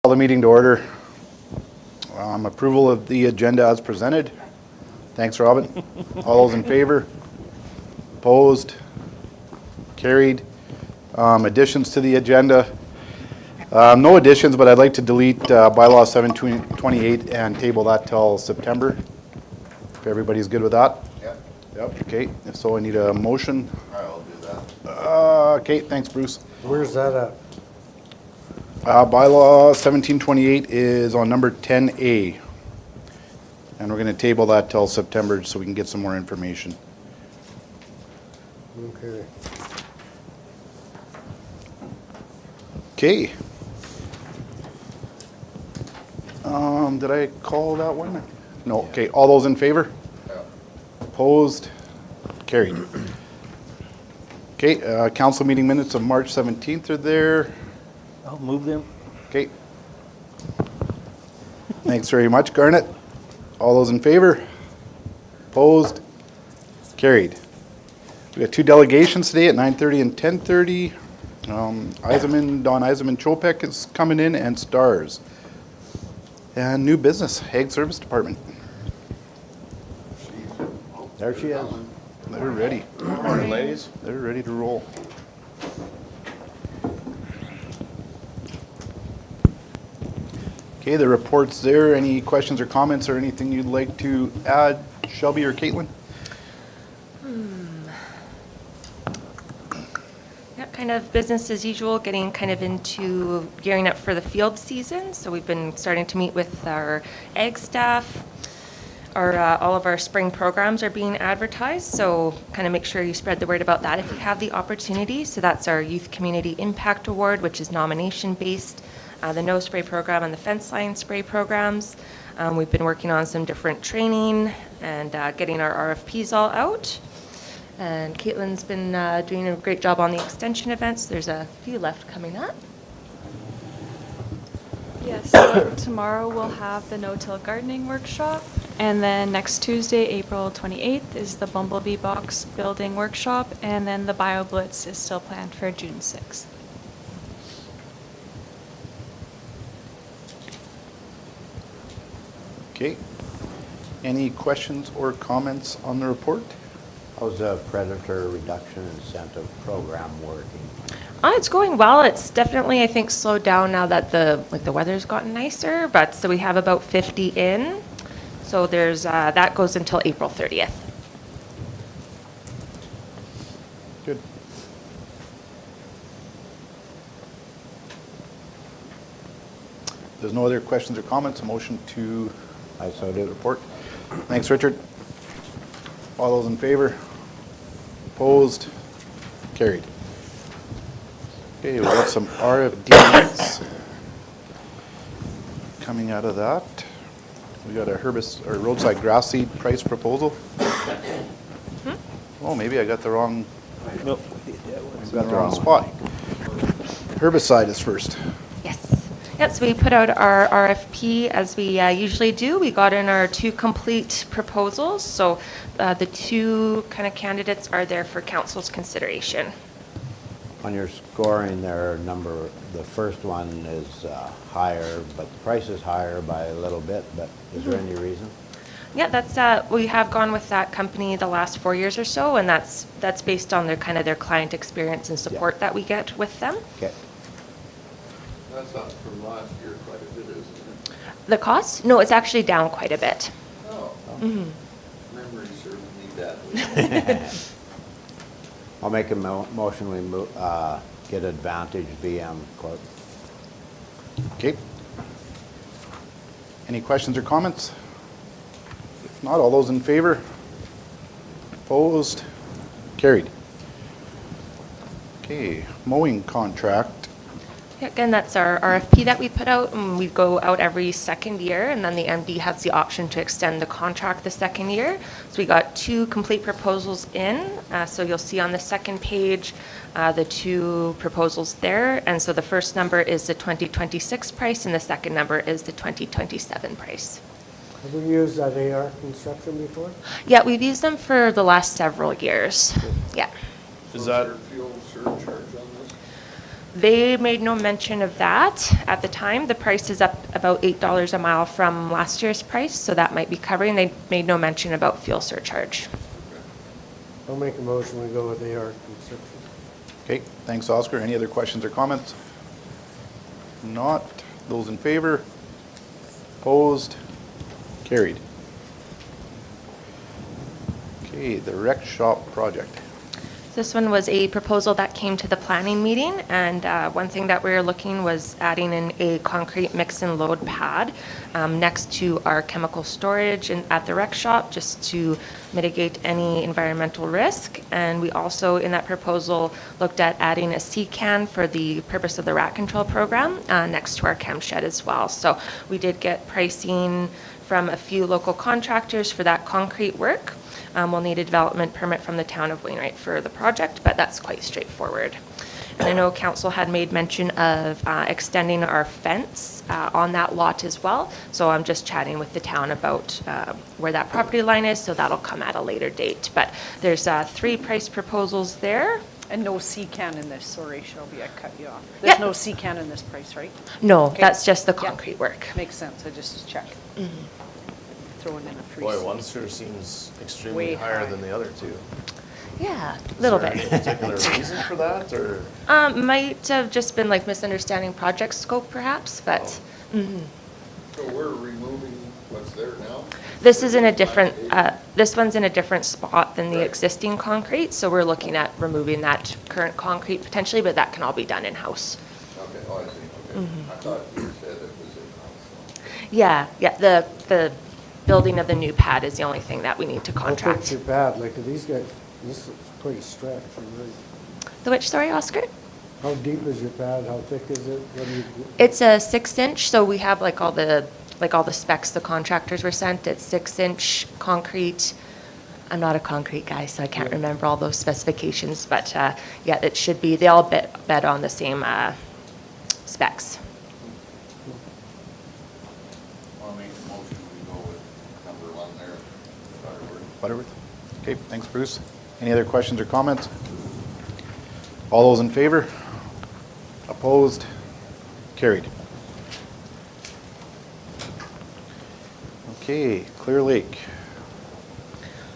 Call the meeting to order. Approval of the agenda as presented. Thanks, Robin. All those in favor? Opposed? Carried. Additions to the agenda. No additions, but I'd like to delete bylaw 728 and table that till September. If everybody's good with that? Yep. Yep, okay. If so, I need a motion. I'll do that. Okay, thanks, Bruce. Where's that at? Bylaw 1728 is on number 10A. And we're going to table that till September so we can get some more information. Okay. Okay. Did I call that one? No, okay. All those in favor? Yeah. Opposed? Carried. Okay, council meeting minutes of March 17th are there. I'll move them. Okay. Thanks very much, Garnet. All those in favor? Opposed? Carried. We got two delegations today at 9:30 and 10:30. Don Eisenman Chopek is coming in, and Stars. And new business, Ag Service Department. There she is. They're ready. Morning, ladies. They're ready to roll. Okay, the report's there. Any questions or comments or anything you'd like to add, Shelby or Caitlin? Yeah, kind of business as usual, getting kind of into gearing up for the field season. So we've been starting to meet with our ag staff. All of our spring programs are being advertised, so kind of make sure you spread the word about that if you have the opportunity. So that's our Youth Community Impact Award, which is nomination-based, the No Spray program and the Fence Line Spray programs. We've been working on some different training and getting our RFPs all out. And Caitlin's been doing a great job on the extension events. There's a few left coming up. Yes, so tomorrow we'll have the no-till gardening workshop, and then next Tuesday, April 28th, is the Bumblebee Box building workshop, and then the Bio Blitz is still planned for June 6th. Okay. Any questions or comments on the report? How's the predator reduction incentive program working? It's going well. It's definitely, I think, slowed down now that the weather's gotten nicer. But so we have about 50 in. So there's that goes until April 30th. Good. If there's no other questions or comments, a motion to I saw the report. Thanks, Richard. All those in favor? Opposed? Carried. Okay, we got some RFDs coming out of that. We got a roadside grass seed price proposal. Oh, maybe I got the wrong. Nope. I got the wrong spot. Herbicide is first. Yes. Yep, so we put out our RFP as we usually do. We got in our two complete proposals. So the two kind of candidates are there for council's consideration. On your scoring there, the first one is higher, but the price is higher by a little bit, but is there any reason? Yeah, that's we have gone with that company the last 4 years or so, and that's based on their client experience and support that we get with them. Okay. That's up from last year quite a bit, isn't it? The cost? No, it's actually down quite a bit. Oh. Mhm. Memory serves me that. I'll make a motion, we get Advantage VM quote. Okay. Any questions or comments? If not, all those in favor? Opposed? Carried. Okay, mowing contract. Yeah, again, that's our RFP that we put out, and we go out every second year, and then the MD has the option to extend the contract the second year. So we got two complete proposals in. So you'll see on the second page the two proposals there. And so the first number is the 2026 price, and the second number is the 2027 price. Have we used that AR construction before? Yeah, we've used them for the last several years. Yeah. Is that fuel surcharge on this? They made no mention of that at the time. The price is up about $8 a mile from last year's price, so that might be covering. They made no mention about fuel surcharge. I'll make a motion, we go with AR Construction. Okay, thanks, Oscar. Any other questions or comments? Not. Those in favor? Opposed? Carried. Okay, the rec shop project. This one was a proposal that came to the planning meeting, and one thing that we were looking was adding in a concrete mix and load pad next to our chemical storage at the rec shop, just to mitigate any environmental risk. And we also, in that proposal, looked at adding a sea can for the purpose of the rat control program next to our chem shed as well. So we did get pricing from a few local contractors for that concrete work. We'll need a development permit from the town of Wainwright for the project, but that's quite straightforward. And I know council had made mention of extending our fence on that lot as well. So I'm just chatting with the town about where that property line is, so that'll come at a later date. But there's 3 price proposals there. And no C-can in this, sorry Shelby, I cut you off. Yeah. There's no C-can in this price, right? No, Okay. that's just the Yeah. concrete work. Makes sense, I just checked. Throwing in a free Boy, C. one sure seems Way extremely higher high. than the other two. Yeah, a little Is there bit. any particular reason for that, or? Might have just been like misunderstanding project scope perhaps, but So we're removing what's there now? this is in a different, this one's in a different spot than the existing concrete. So we're looking at removing that current concrete potentially, but that can all be done in-house. Okay, oh, I see, okay. I thought you said it was in-house. Yeah, the building of the new pad is the only thing that we need to How thick's contract. your pad, like, are these guys, this is pretty stretched, right? The which, sorry, Oscar? How deep is your pad, how thick is it? What do you? It's a 6-inch, so we have like all the specs the contractors were sent. It's 6-inch concrete. I'm not a concrete guy, so I can't remember all those specifications, but yeah, it should be, they all bed on the same specs. I'll make a motion, we go with number 1 there, fireworks. Butterworth? Okay, thanks, Bruce. Any other questions or comments? All those in favor? Opposed? Carried. Okay, Clear Lake.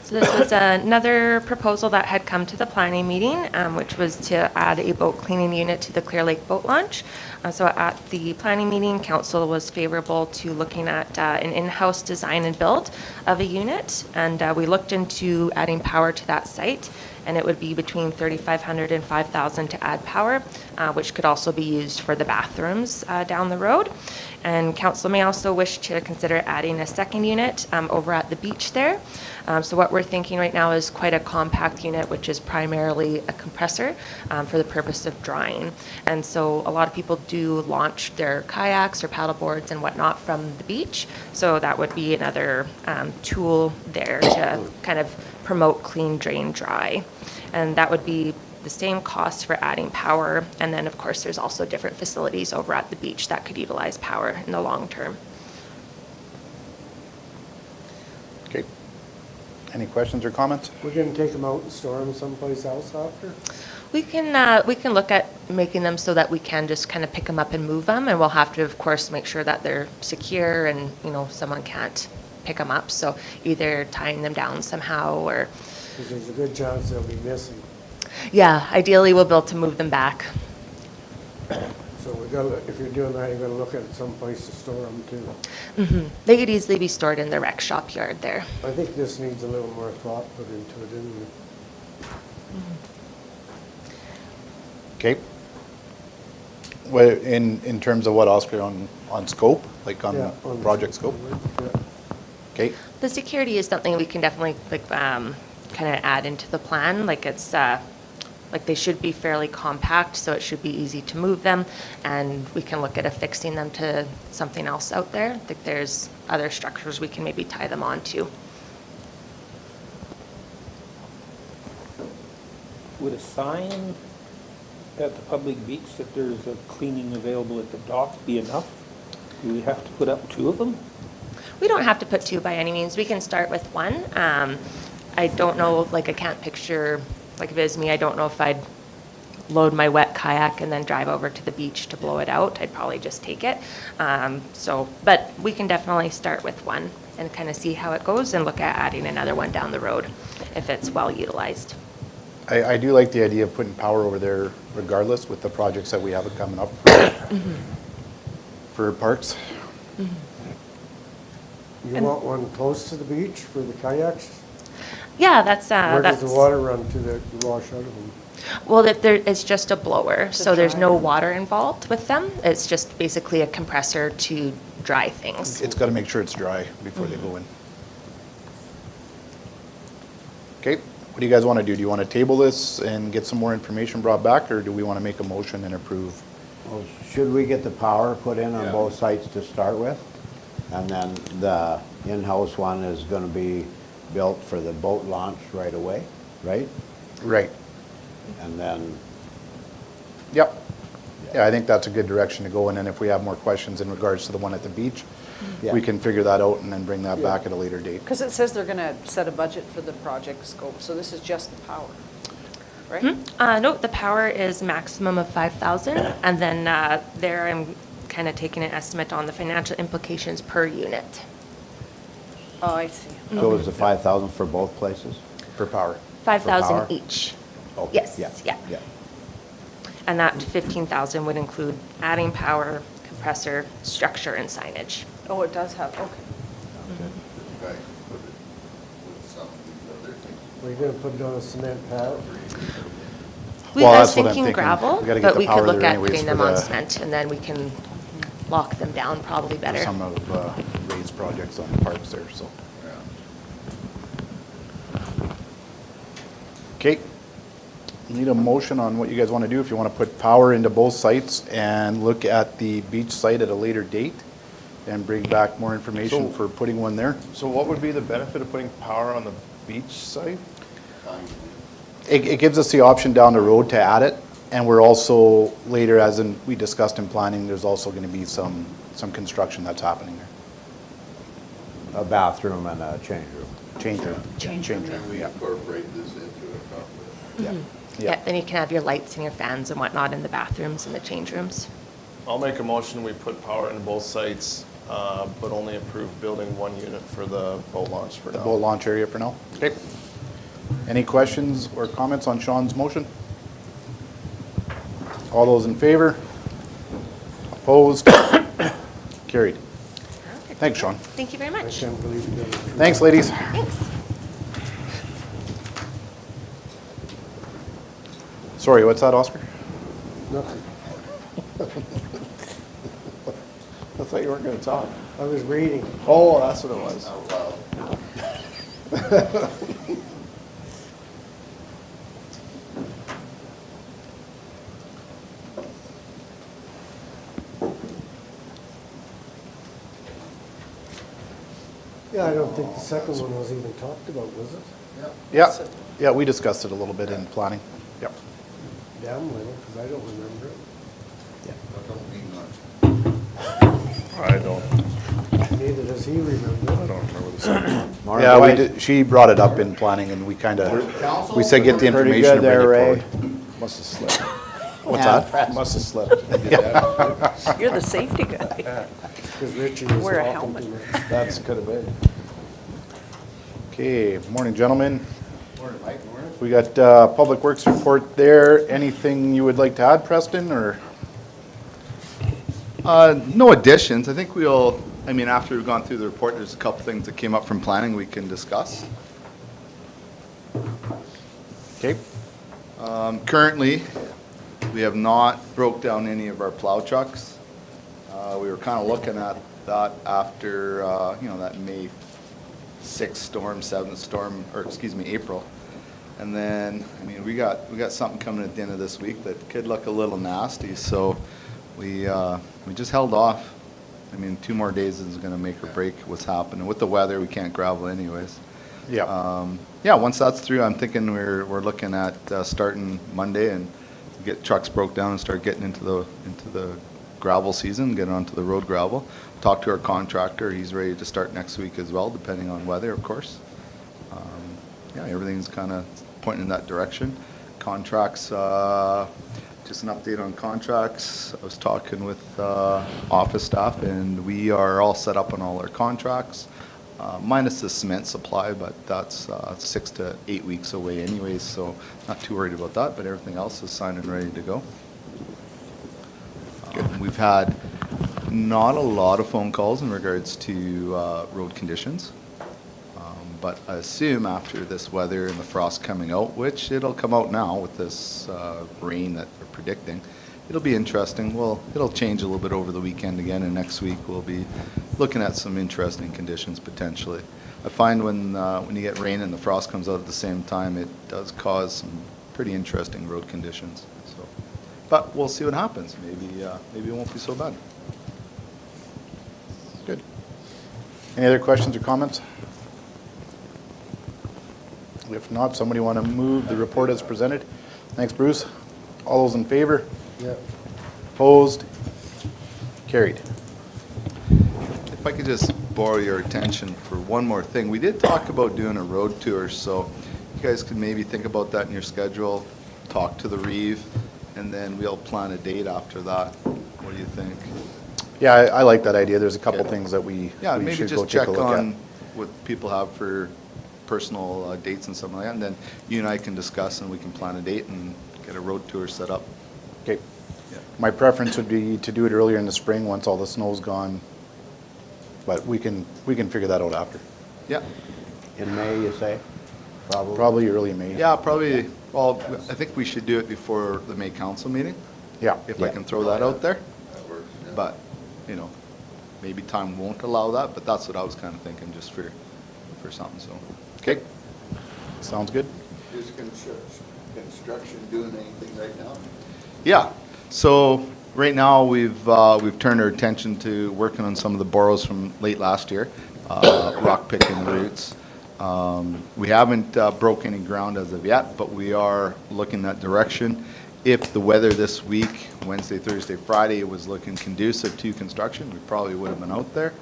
So this was another proposal that had come to the planning meeting, which was to add a boat cleaning unit to the Clear Lake Boat Launch. So at the planning meeting, council was favorable to looking at an in-house design and build of a unit. And we looked into adding power to that site, and it would be between $3,500 and $5,000 to add power, which could also be used for the bathrooms down the road. And council may also wish to consider adding a second unit over at the beach there. So what we're thinking right now is quite a compact unit, which is primarily a compressor for the purpose of drying. And so a lot of people do launch their kayaks or paddle boards and whatnot from the beach. So that would be another tool there to kind of promote clean, drain, dry. And that would be the same cost for adding power. And then, of course, there's also different facilities over at the beach that could utilize power in the long term. Okay. Any questions or comments? We're gonna take them out and store them someplace else after? We can look at making them so that we can just kind of pick them up and move them. And we'll have to, of course, make sure that they're secure and, someone can't pick them up. So either tying them down somehow or, Because there's a good chance they'll be missing. yeah, ideally we'll be able to move them back. So we gotta, if you're doing that, you gotta look at someplace to store them too. They could easily be stored in the rec shop yard there. I think this needs a little more thought put into it, didn't it? Okay. Well, in terms of what, Oscar, on scope, like on Yeah, on the project scope? Yeah. Okay, The security is something we can definitely kind of add into the plan. Like it's like they should be fairly compact, so it should be easy to move them, and we can look at affixing them to something else out there. I think there's other structures we can maybe tie them onto. Would a sign at the public beach that there's a cleaning available at the dock be enough? Do we have to put up 2 of them? We don't have to put 2 by any means. We can start with 1. I don't know, like I can't picture, like if it was me, I don't know if I'd load my wet kayak and then drive over to the beach to blow it out, I'd probably just take it. But we can definitely start with one and kind of see how it goes and look at adding another one down the road if it's well utilized. I do like the idea of putting power over there regardless with the projects that we have coming up for parks. You want one close to the beach for the kayaks? Yeah, that's. Where does the water run to that wash out of them? Well, it's just a blower, so there's no water involved with them. It's just basically a compressor to dry things. It's got to make sure it's dry before they go in. Okay, what do you guys want to do? Do you want to table this and get some more information brought back, or do we want to make a motion and approve? Well, should we get the power put in on Yeah. both sites to start with? And then the in-house one is gonna be built for the boat launch right away, right? Right. And then, Yep. Yeah, I think that's a good direction to go, and then if we have more questions in regards to the one at the beach, Yeah. we can figure that out and then bring that back at a later date. Because it says they're going to set a budget for the project scope, so this is just the power, right? No, the power is maximum of 5,000, and then there I'm kind of taking an estimate on the financial implications per unit. Oh, I see. so is the 5,000 for both places? For power. 5,000 power? each. Okay, Yes, yeah. Yeah. And that 15,000 would include adding power, compressor, structure, and signage. Oh, it does have, okay. The guy put it with some of these other things. Are you gonna put it on a cement pad? We Well, I was that's what I'm thinking thinking. gravel, We gotta get but the we could power look there at anyways putting for them on the- cement, and then we can lock them down probably For better. some of Ray's projects on the parks there, so. Yeah. Okay. Need a motion on what you guys want to do, if you want to put power into both sites and look at the beach site at a later date and bring back more information So- for putting one there. So what would be the benefit of putting power on the beach site? It gives us the option down the road to add it, and we're also later, as in, we discussed in planning, there's also going to be some construction that's happening there. A bathroom and a change room. Change room. Change room, Can we yeah. incorporate this into a company? Yeah, then you can have your lights and your fans and whatnot in the bathrooms and the change rooms. I'll make a motion, we put power into both sites, but only approve building one unit for the boat launch for The now. boat launch area for now. Okay. Any questions or comments on Sean's motion? All those in favor? Opposed? Carried. Thanks, Sean. Thank you very I much. can't believe you did it. Thanks, ladies. Thanks. Sorry, what's that, Oscar? Nothing. I thought you weren't gonna talk. I was reading. Oh, that's what it was. Yeah, I don't think the second one was even talked about, was it? Yeah, yeah, we discussed it a little bit in planning. Yep. Damn little, because I don't remember it. That don't mean much. I don't Neither does he remember it. remember the second. Morning, Yeah, we Dwight. did, she brought it up in planning, and we kind of, we said get the Pretty information good and bring there, it Ray. forward. Must have slipped. What's Yeah. that? Must have slipped. You're the safety guy. Because Richie was Wear a talking helmet. too much. That's could have been. Okay, morning, gentlemen. We got Public Works report there. Anything you would like to add, Preston, or? No additions. I think I mean, after we've gone through the report, there's a couple things that came up from planning we can discuss. Okay, Currently, we have not broke down any of our plow trucks. We were kind of looking at that after, that May 6th storm, 7th storm, or excuse me, April. And then, I mean, we got something coming at the end of this week that could look a little nasty, so we just held off. I mean, 2 more days is gonna make or break what's happening. With the weather, we can't gravel anyways. yeah, Yeah, once that's through, I'm thinking we're looking at starting Monday and get trucks broke down and start getting into the gravel season, get onto the road gravel. Talk to our contractor, he's ready to start next week as well, depending on weather, of course. Yeah, everything's kind of pointing in that direction. Contracts, Just an update on contracts. I was talking with office staff, and we are all set up on all our contracts, minus the cement supply, but that's 6 to 8 weeks away anyways, so not too worried about that, but everything else is signed and ready to go. We've had not a lot of phone calls in regards to road conditions. But I assume after this weather and the frost coming out, which it'll come out now with this rain that we're predicting, it'll be interesting. Well, it'll change a little bit over the weekend again, and next week we'll be looking at some interesting conditions potentially. I find when you get rain and the frost comes out at the same time, it does cause some pretty interesting road conditions. So, but we'll see what happens. Maybe it won't be so bad. Good. Any other questions or comments? If not, somebody want to move the report as presented? Thanks, Bruce. All those in favor? Yeah. Opposed? Carried. If I could just borrow your attention for one more thing. We did talk about doing a road tour, so you guys could maybe think about that in your schedule, talk to the Reeve, and then we'll plan a date after that. What do you think? Yeah, I like that idea. There's a couple Okay. things that we Maybe should go just take check a look on at. what people have for personal dates and something like that, and then you and I can discuss and we can plan a date and get a road tour set up. Okay. Yeah. My preference would be to do it earlier in the spring, once all the snow's gone, but we can figure that out after. Yeah, In May, you say? Probably? Probably early May. yeah, probably, well, I think we should do it before the May council meeting, Yeah. if I Yeah. can throw that out there. That works. yeah. But, maybe time won't allow that, but that's what I was kind of thinking, just for something, so. Okay. Sounds good. Is construction doing anything right now? Yeah, so right now we've turned our attention to working on some of the borrows from late last year, rock picking routes. We haven't broke any ground as of yet, but we are looking that direction. If the weather this week, Wednesday, Thursday, Friday, was looking conducive to construction, we probably would have been out there.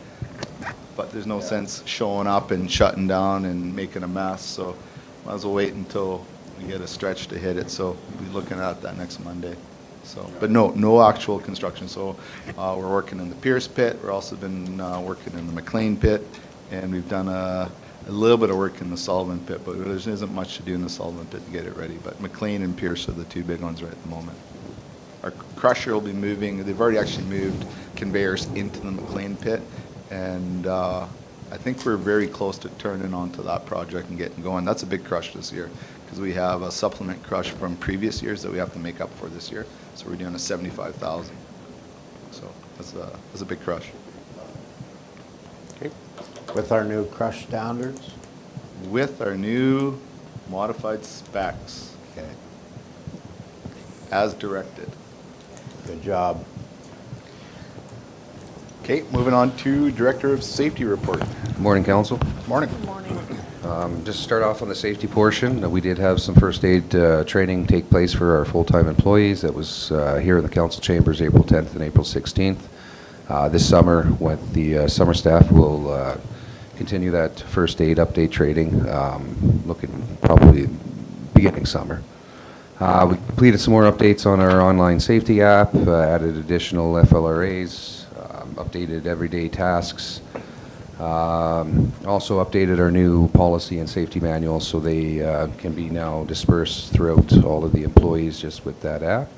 But there's no sense showing up and shutting down and making a mess, so might as well wait until we get a stretch to hit it, so we'll be looking at that next Monday. So, but no actual construction, so we're working in the Pierce pit, we're also been working in the McLean pit, and we've done a little bit of work in the Sullivan pit, but there isn't much to do in the Sullivan pit to get it ready, but McLean and Pierce are the two big ones right at the moment. Our crusher will be moving, they've already actually moved conveyors into the McLean pit, and I think we're very close to turning onto that project and getting going. That's a big crush this year, because we have a supplement crush from previous years that we have to make up for this year, so we're doing a 75,000. So that's a big crush. Okay. With our new crush standards? With our new modified specs, Okay, as directed. good job. Okay, moving on to Director of Safety report. Morning, Council. Morning. Just to start off on the safety portion, we did have some first aid training take place for our full-time employees. That was here in the council chambers April 10th and April 16th. This summer, with the summer staff, will continue that first aid update training, looking probably beginning summer. We completed some more updates on our online safety app, added additional FLRAs, updated everyday tasks, also updated our new policy and safety manual so they can be now dispersed throughout all of the employees just with that app.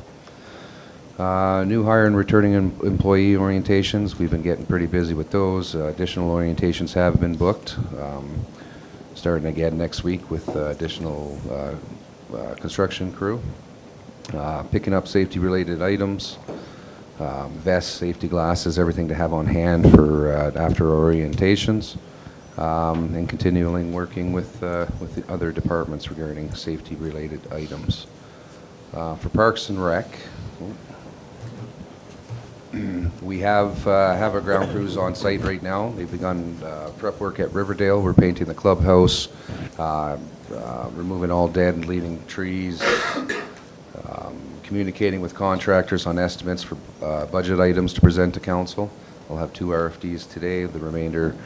New hire and returning employee orientations, we've been getting pretty busy with those. Additional orientations have been booked, starting again next week with additional construction crew. Picking up safety-related items, vests, safety glasses, everything to have on hand for after orientations, and continuing working with the other departments regarding safety-related items. For Parks and Rec, we have our ground crews on site right now. They've begun prep work at Riverdale. We're painting the clubhouse, removing all dead and leaning trees, communicating with contractors on estimates for budget items to present to council. I'll have 2 RFDs today, the remainder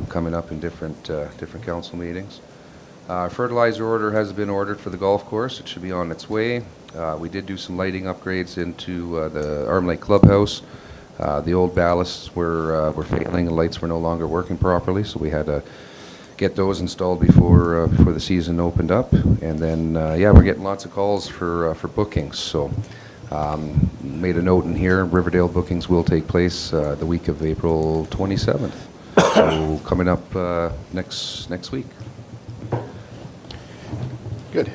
coming up in different council meetings. Fertilizer order has been ordered for the golf course. It should be on its way. We did do some lighting upgrades into the Arm Lake Clubhouse. The old ballasts were failing, the lights were no longer working properly, so we had to get those installed before the season opened up. And then, yeah, we're getting lots of calls for bookings, so made a note in here, Riverdale bookings will take place the week of April 27th. So coming up next week. Good.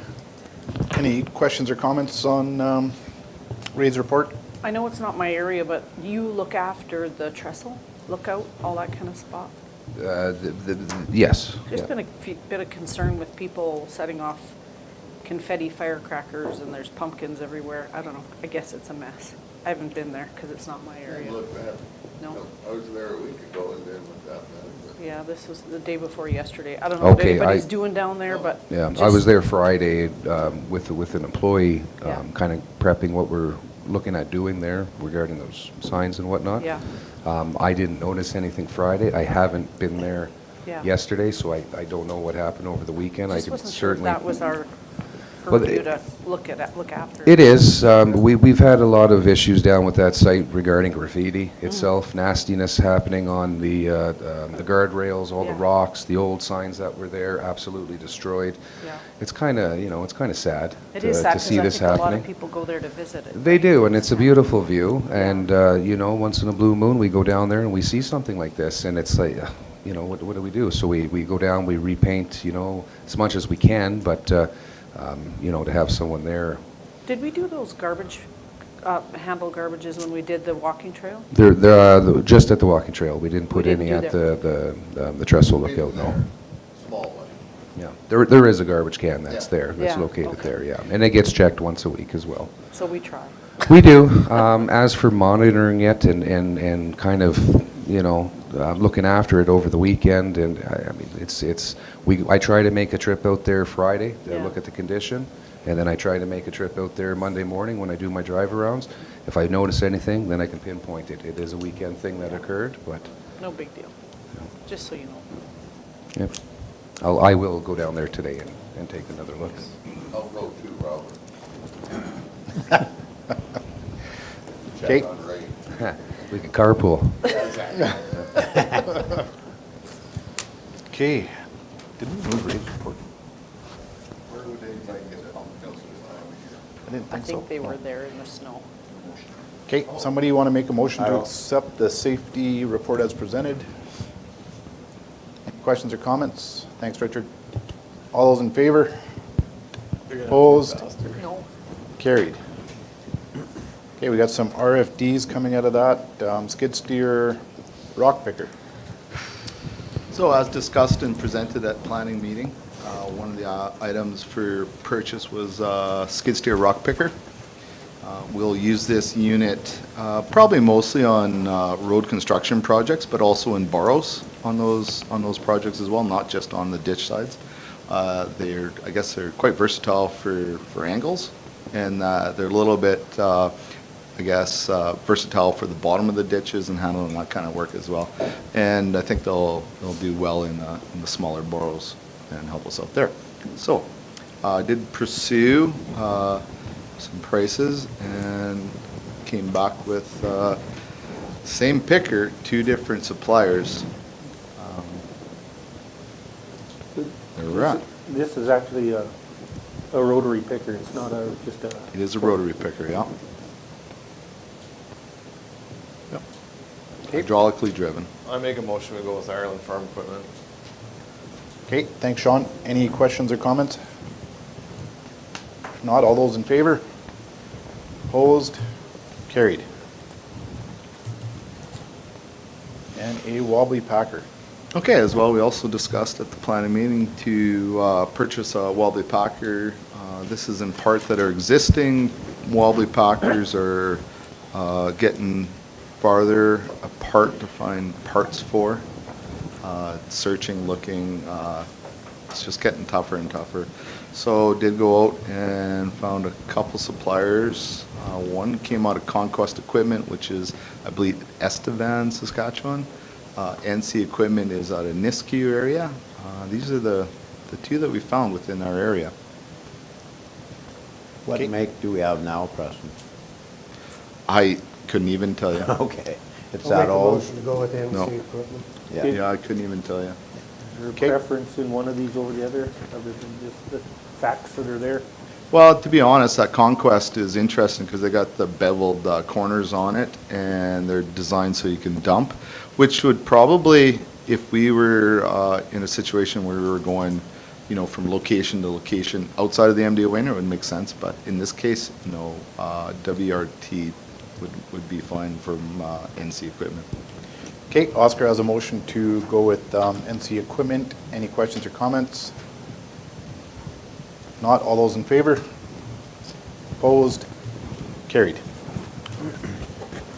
Any questions or comments on Ray's report? I know it's not my area, but you look after the trestle, lookout, all that kind of spot? Yes. There's yeah. been a bit of concern with people setting off confetti firecrackers and there's pumpkins everywhere. I don't know. I guess it's a mess. I haven't been there because it's not my area. Look bad. No. I was there a week ago and then with that man. Yeah, this was the day before yesterday. I don't know what Okay, anybody's doing down there, but. Yeah, I just- was there Friday with an employee, Yeah. kind of prepping what we're looking at doing there regarding those signs and whatnot. Yeah. I didn't notice anything Friday. I haven't been there Yeah. yesterday, so I don't know what happened over the weekend. I Just could wasn't sure if certainly. that was our Well, purview to look after. It is. We've had a lot of issues down with that site regarding graffiti itself, nastiness happening on the guardrails, all the Yeah. rocks, the old signs that were there, absolutely destroyed. Yeah. It's kind of, it's kind of sad It to is sad to because see I this think a lot happening. of people go there to visit it. They do, and it's a beautiful view. And, once in a blue moon, we go down there and we see something like this, and it's like, what do we do? So we go down, we repaint, as much as we can, but, to have someone there. Did we do those handle garbages when we did the walking trail? They're just at the walking trail. We didn't put didn't any do at that. the trestle lookout, no. Small one. Yeah, there is a garbage can that's Yeah. there, that's Yeah, located okay. there, yeah. And it gets checked once a week as well. So we try. We do. As for monitoring it and kind of, looking after it over the weekend, and I mean, I try to make a trip out there Friday to Yeah. look at the condition, and then I try to make a trip out there Monday morning when I do my drive-arounds. If I notice anything, then I can pinpoint it. It is a weekend thing that occurred, but, No big deal. Just so you know. yep. I will go down there today and take another look. I'll go too, Robert. Okay. Check on Ray. We could carpool. Okay. Did we move Ray's report? Where would anybody get pumpkins this time of year? I didn't I think so. think they were there in the snow. Okay, somebody want to make a motion I to will. accept the safety report as presented? Any questions or comments? Thanks, Richard. All those in favor? Opposed? No. Carried. Okay, we got some RFDs coming out of that. Skid steer, rock picker. So as discussed and presented at planning meeting, one of the items for purchase was skid steer rock picker. We'll use this unit probably mostly on road construction projects, but also in borrows on those projects as well, not just on the ditch sides. I guess they're quite versatile for angles, and they're a little bit, versatile for the bottom of the ditches and handling that kind of work as well. And I think they'll do well in the smaller borrows and help us out there. So I did pursue some prices and came back with same picker, two different suppliers. There we're at. This is actually a rotary picker, it's not just a. It is a rotary picker, yeah. Yep. Hydraulically driven. I make a motion to go with Ireland Farm Equipment. Okay, thanks, Sean. Any questions or comments? If not, all those in favor? Opposed? Carried. And a wobbly packer. Okay, as well, we also discussed at the planning meeting to purchase a wobbly packer. This is in part that our existing wobbly packers are getting farther apart to find parts for. Searching, looking, it's just getting tougher and tougher. So did go out and found a couple suppliers. One came out of Conquest Equipment, which is, I believe, Estevan, Saskatchewan. NC Equipment is out of Nisku area. These are the the two that we found within our area. What make do we have now, Preston? I couldn't even tell you. Okay, it's I'll make that a old? motion to go with No. MC equipment. Yeah. Yeah, I couldn't even tell you. Is there a Okay. preference in one of these over the other, other than just the facts that are there? Well, to be honest, that Conquest is interesting because they got the beveled corners on it, and they're designed so you can dump, which would probably, if we were in a situation where we were going, you know, from location to location outside of the MDO Wainwright, it would make sense, but in this case, no, WRT would be fine from NC equipment. Okay, Oscar has a motion to go with NC Equipment. Any questions or comments? Not, all those in favor? Opposed? Carried.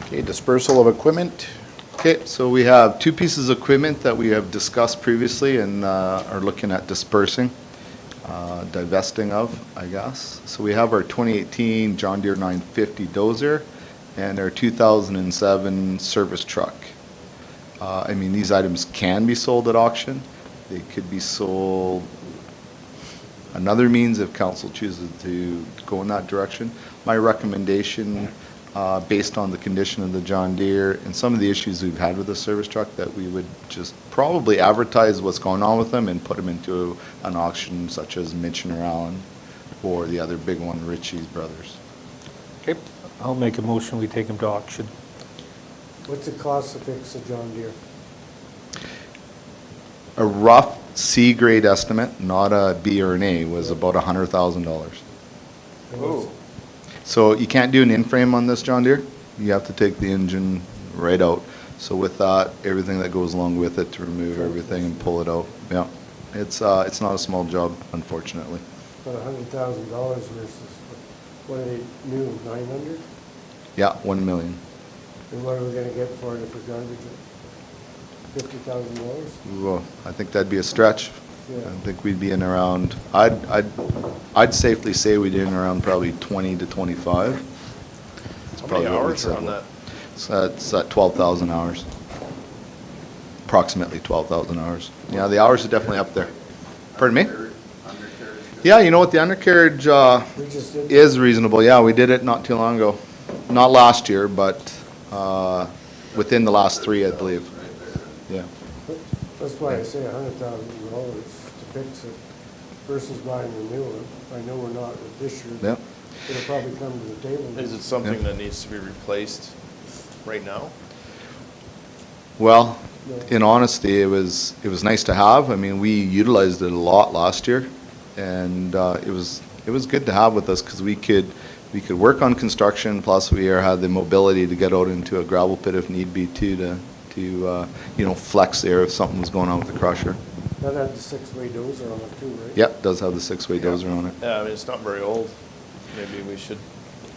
Okay, dispersal of equipment. Okay, so we have two pieces of equipment that we have discussed previously and are looking at dispersing, divesting of, I guess. So we have our 2018 John Deere 950 dozer and our 2007 service truck. I mean, these items can be sold at auction. They could be sold another means if council chooses to go in that direction. My recommendation, based on the condition of the John Deere and some of the issues we've had with the service truck, that we would just probably advertise what's going on with them and put them into an auction such as Mitchell or Allen or the other big one, Ritchie's Brothers. Okay, I'll make a motion, we take them to auction. What's it cost to fix a John Deere? A rough C grade estimate, not a B or an A, was about $100,000. Oh. So you can't do an in-frame on this John Deere. You have to take the engine right out. So with that, everything that goes along with it to remove everything and pull it out. Yeah, it's not a small job, unfortunately. About $100,000 versus, what are they, new, 900? Yeah, 1 million. And what are we gonna get for it if we're garbage it? $50,000? Well, I think that'd be a stretch. Yeah. I think we'd be in around, I'd safely say we'd be in around probably 20 to 25. It's How probably many what we'd hours are on settle. that? So it's at 12,000 hours. Approximately 12,000 hours. Yeah, the hours are definitely up there. Pardon me? Yeah, you know what, the undercarriage We just did. is reasonable. Yeah, we did it not too long ago. Not last year, but within the last 3, I believe. Yeah. That's why I say $100,000 to fix it versus buying a new one. I know we're not with this year. Yep. It'll probably come to the table. Is it something Yeah. that needs to be replaced right now? Well, in honesty, it was nice to have. I mean, we utilized it a lot last year, and it was good to have with us because we could work on construction. Plus, we had the mobility to get out into a gravel pit if need be too, to you know, flex there if something was going on with the crusher. That had the 6-way dozer on it too, right? Yep, does have the 6-way dozer on it. Yeah, I mean, it's not very old. Maybe we should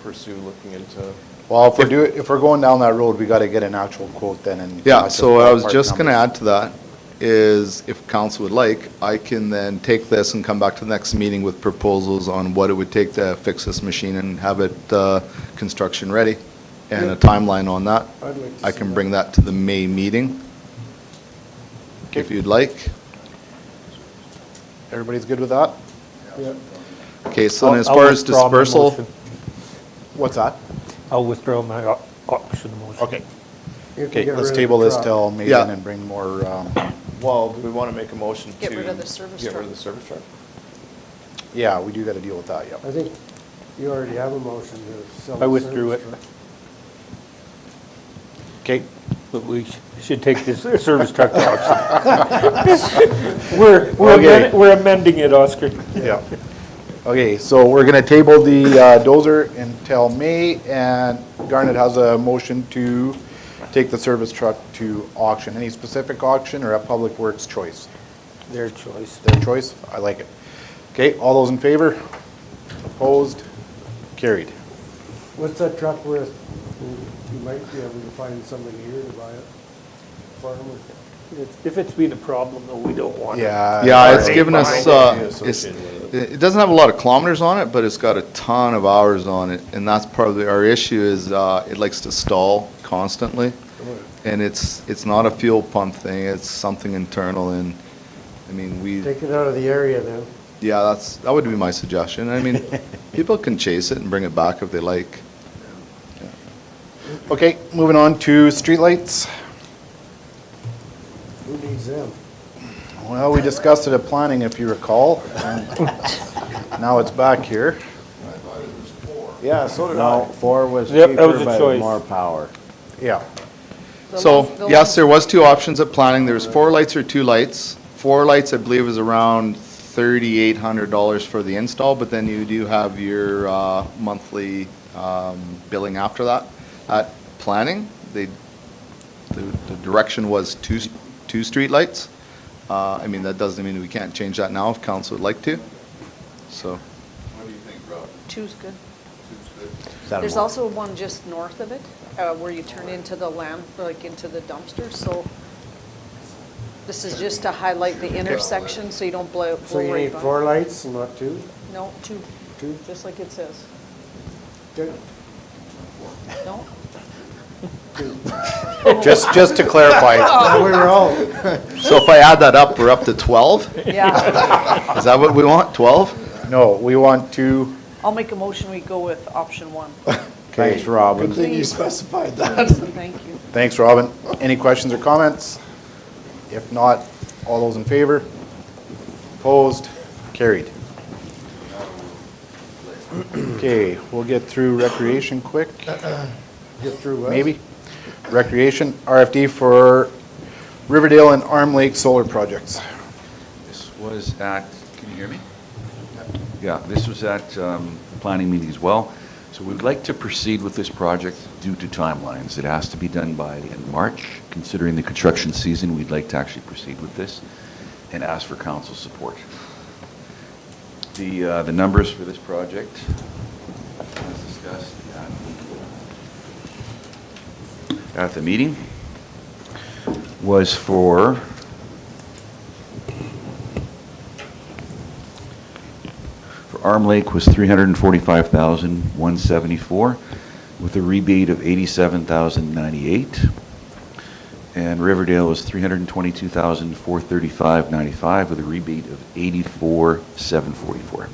pursue looking into, Well, if we're going down that road, we gotta get an actual quote then and. Yeah, not so I was ballpark just gonna numbers. add to that, is if council would like, I can then take this and come back to the next meeting with proposals on what it would take to fix this machine and have it construction ready, and a timeline on that. I'd like to I see can that. bring that to the May meeting, if you'd like. Everybody's good with that? Yeah. Okay, so then as I'll far as withdraw my dispersal, motion. What's that? I'll withdraw my auction motion. Okay, You can okay, get let's rid of table the this truck. till May Yeah. then and bring more, well, do we want to make a motion to? Get rid of the service Get rid truck. of the service truck? yeah, we do gotta deal with that, yep. I think you already have a motion to sell. I the withdrew service it. truck. Okay, But we should take this service truck to auction. We're Okay. we're amending it, Oscar. yeah. Okay, so we're gonna table the dozer until May, and Garnet has a motion to take the service truck to auction. Any specific auction or a Public Works choice? Their choice. Their choice? I like it. Okay, all those in favor? Opposed? Carried. What's that truck worth? You might be able to find somebody here to buy it. Farmer. If it's been a problem, though, we don't want it. Yeah. yeah, it's already given us, fine. it doesn't have a lot of kilometers on it, but it's got a ton of hours on it, and that's probably our issue is, it likes to stall constantly. And it's not a fuel pump thing, it's something internal, and I mean, we, Take it out of the area then. yeah, that would be my suggestion. I mean, people can chase it and bring it back if they like. Okay, moving on to streetlights. Who needs them? Well, we discussed it at planning, if you recall. and Now it's back here. I thought it was 4. Yeah, so did No, 4 was Yep, that was cheaper, a but choice. more power. Yeah. So, yes, there was 2 options at planning. There was 4 lights or 2 lights. 4 lights, I believe, is around $3,800 for the install, but then you do have your monthly billing after that. At planning, the direction was two street lights. I mean, that doesn't mean we can't change that now if council would like to, so. What do you think, Rob? 2's good. 2's good. Is that a There's mo- also one just north of it, where you turn into the land, like into the dumpster, so this is just to highlight the intersection, so you don't blow So you right need by. 4 lights and not 2? No, 2, 2? just like it says. Good. No? Just to clarify, Now we were all, So if I add that up, we're up to 12? Yeah. Is that what we want, 12? no, we want to, I'll make a motion, we go with option 1. Thanks, Robin. good thing you specified that. Thank you. thanks, Robin. Any questions or comments? If not, all those in favor? Opposed? Carried. Okay, we'll get through recreation quick, Get through what? maybe. Recreation, RFD for Riverdale and Arm Lake solar projects. This was at, can you hear me? Yeah, this was at the planning meeting as well. So we'd like to proceed with this project due to timelines. It has to be done by the end of March. Considering the construction season, we'd like to actually proceed with this and ask for council support. The numbers for this project, as discussed at the meeting, was for Arm Lake was $345,174 with a rebate of $87,098. And Riverdale was $322,435.95 with a rebate of $84,744.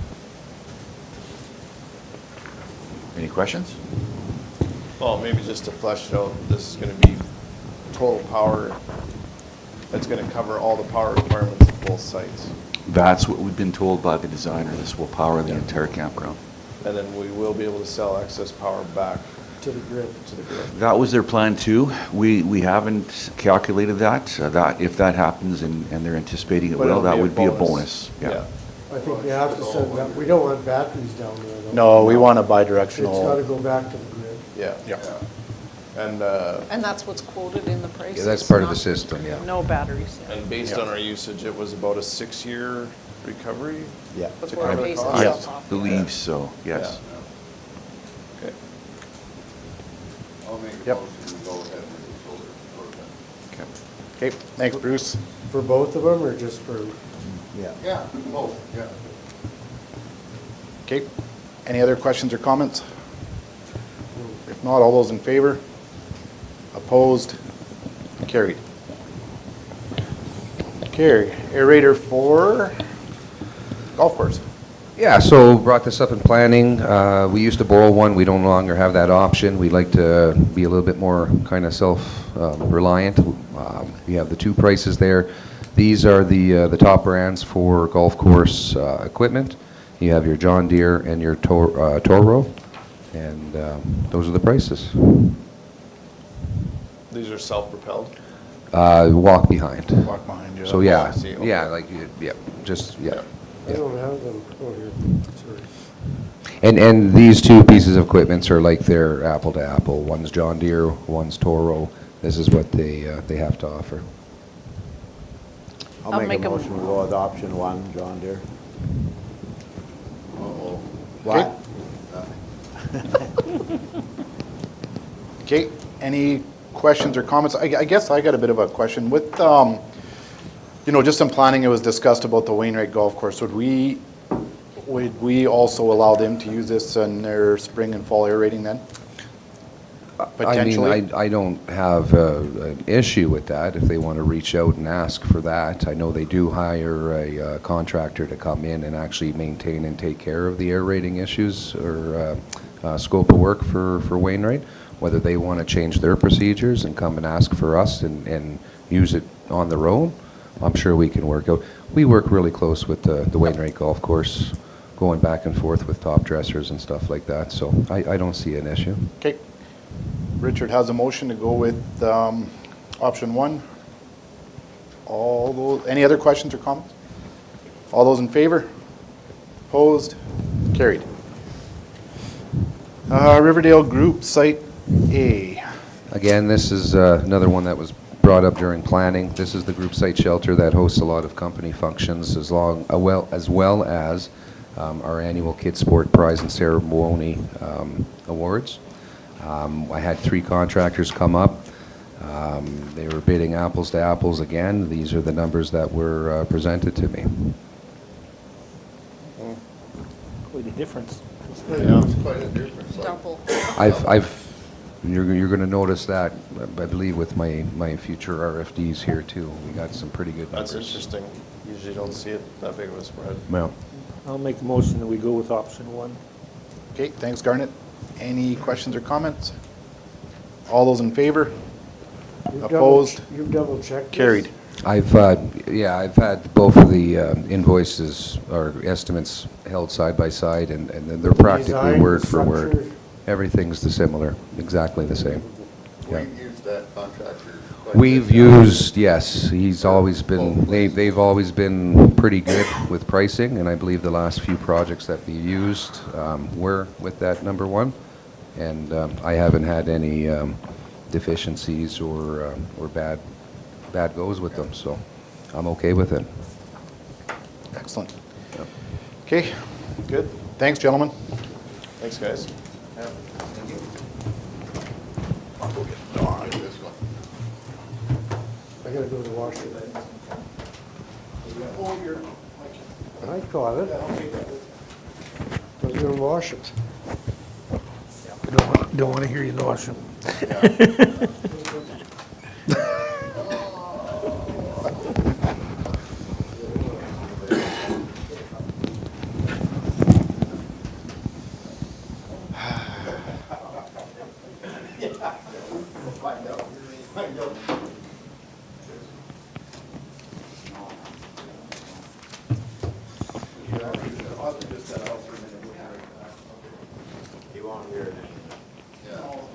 Any questions? Well, maybe just to flesh it out, this is gonna be total power, that's gonna cover all the power requirements of both sites. That's what we've been told by the designer. This will power the entire campground. And then we will be able to sell excess power back To the grid. to the grid. That was their plan too. We haven't calculated that. That if that happens and they're anticipating it But will, it'll that be a would be a bonus. bonus. Yeah. I think you have to send that, we don't want batteries down there though. No, we want a It's gotta bi-directional. go back to the grid. Yeah. Yeah. And, And that's what's quoted in the price? Yeah, that's it's part of the not- system, yeah. No batteries. and based on our usage, it was about a 6-year recovery? Yeah. That's to where it cover bases costs? itself off. Believe so, yes. Okay. I'll make a Yep. motion to go ahead with the solar program. Okay. Okay, thanks, Bruce. For both of them or just for, Yeah. Yeah, both, yeah. Okay, any other questions or comments? If not, all those in favor? Opposed? Carried. Okay, aerator for golf course. Yeah, so brought this up in planning. We used to borrow one. We don't no longer have that option. We'd like to be a little bit more kind of self-reliant. We have the 2 prices there. These are the top brands for golf course equipment. You have your John Deere and your Toro, and those are the prices. These are self-propelled? Walk behind. Walk behind you. So yeah, I see, okay. yeah, like, yeah, just, yeah. I don't have them, oh here, sorry. And these 2 pieces of equipment are like they're apple to apple. One's John Deere, one's Toro. This is what they have to offer. I'll make a motion to go with option 1, John Deere. Uh-oh. What? Okay, any questions or comments? I guess I got a bit of a question. With, just in planning, it was discussed about the Wainwright Golf Course. Would we also allow them to use this in their spring and fall aerating then? potentially? I don't have an issue with that if they want to reach out and ask for that. I know they do hire a contractor to come in and actually maintain and take care of the air rating issues or scope of work for Wainwright. Whether they want to change their procedures and come and ask for us and use it on their own, I'm sure we can work out. We work really close with the Wainwright Golf Course, going back and forth with top dressers and stuff like that, so I don't see an issue. Okay. Richard has a motion to go with option 1. All those, any other questions or comments? All those in favor? Opposed? Carried. Riverdale Group Site A. Again, this is another one that was brought up during planning. This is the group site shelter that hosts a lot of company functions as well as our annual Kids Sport Prize and Ceremony awards. I had 3 contractors come up. They were bidding apples to apples again. These are the numbers that were presented to me. Quite a difference. Yeah, it's quite a difference. Like, Double. You're going to notice that, I believe, with my future RFDs here too. We got some pretty good numbers. That's interesting. Usually don't see it that big of a spread. Well, I'll make the motion that we go with option 1. Okay, thanks, Garnet. Any questions or comments? All those in favor? Opposed? You've double checked this? Carried. I've had both of the invoices or estimates held side by side, and they're practically Design, word for word. structure? Everything's similar, exactly the same. Yeah. we've used that contractor. quite a We've bit. used, yes, he's always been, they've always been pretty good with pricing, and I believe the last few projects that we used were with that number 1, and I haven't had any deficiencies or bad goes with them, so I'm okay with it. Excellent. Okay, good. Thanks, gentlemen. Thanks, guys. Yeah. I'll go get Dawn. This one. I gotta go to the washroom. Oh, you're... I caught it. I was gonna wash it. Don't want to hear you wash them. Yeah, it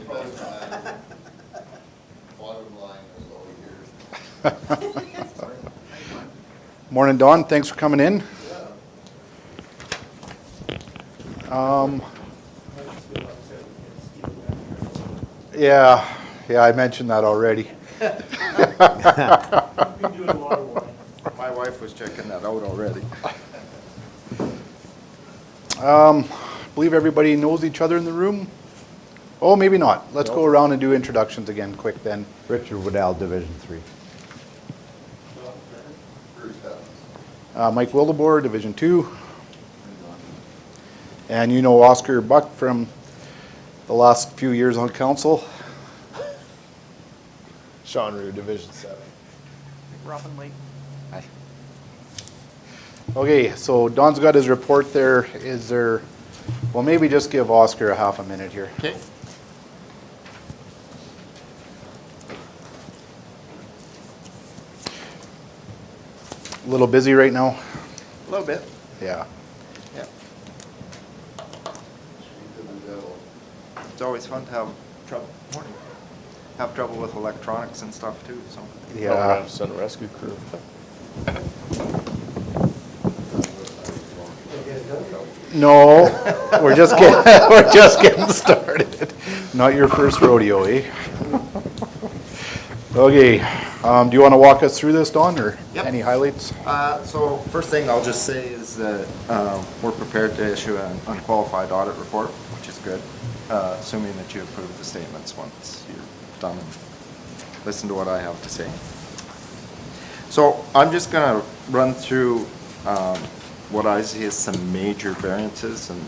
doesn't matter. Bottom line is all yours. Morning, Dawn. Thanks for coming in. Yeah, I mentioned that already. My wife was checking that out already. Believe everybody knows each other in the room? Oh, maybe not. Let's go around and do introductions again quick then. Richard Waddell, Division 3. Bruce Evans. Mike Wildebohr, Division 2. And you know Oscar Buck from the last few years on council. Sean Rue, Division 7. Robin Lee. Okay, so Don's got his report there. Is there, well, maybe just give Oscar a half a minute here. Okay. A little busy right now? A little bit. Yeah. Yeah. Speak to the devil. It's always fun to have trouble with electronics and stuff too, so. We're Yeah. gonna have to send a rescue crew. No, we're just getting started. Not your first rodeo, eh? Okay, do you want to walk us through this, Don, or Yep. any highlights? So first thing I'll just say is that we're prepared to issue an unqualified audit report, which is good, assuming that you approve the statements once you're done and listen to what I have to say. So I'm just going to run through what I see as some major variances and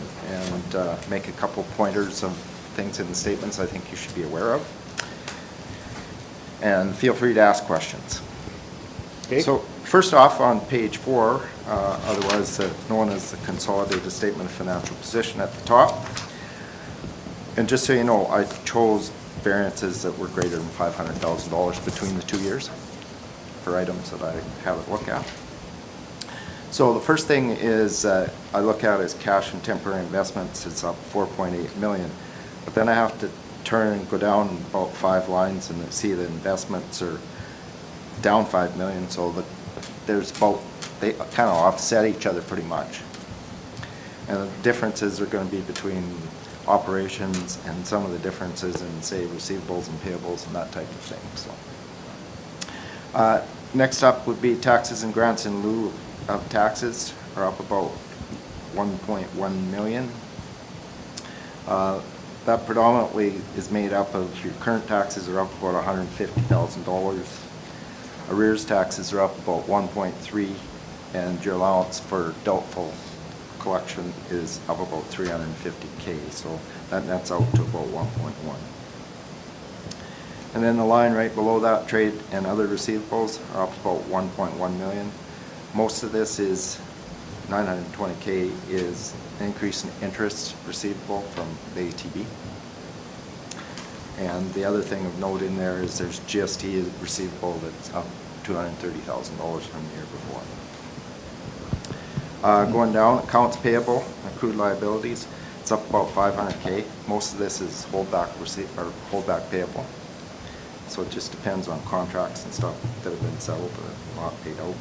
make a couple pointers of things in the statements I think you should be aware of. And feel free to ask questions. Okay. So first off, on page 4, otherwise known as the consolidated statement of financial position at the top. And just so you know, I chose variances that were greater than $500,000 between the 2 years for items that I have a look at. So the first thing is I look at is cash and temporary investments. It's up 4.8 million. But then I have to turn and go down about 5 lines and see the investments are down 5 million. So there's about, they kind of offset each other pretty much. And the differences are going to be between operations and some of the differences in, say, receivables and payables and that type of thing. So next up would be taxes and grants in lieu of taxes are up about 1.1 million. That predominantly is made up of your current taxes are up about $150,000. Arrears taxes are up about 1.3, and your allowance for doubtful collection is up about 350K, so that nets out to about 1.1. And then the line right below that, trade and other receivables are up about 1.1 million. Most of this is 920K is an increase in interest receivable from the ATB. And the other thing of note in there is there's GST receivable that's up $230,000 from the year before. Going down, accounts payable, accrued liabilities, it's up about 500K. Most of this is holdback payable. So it just depends on contracts and stuff that have been settled but not paid out.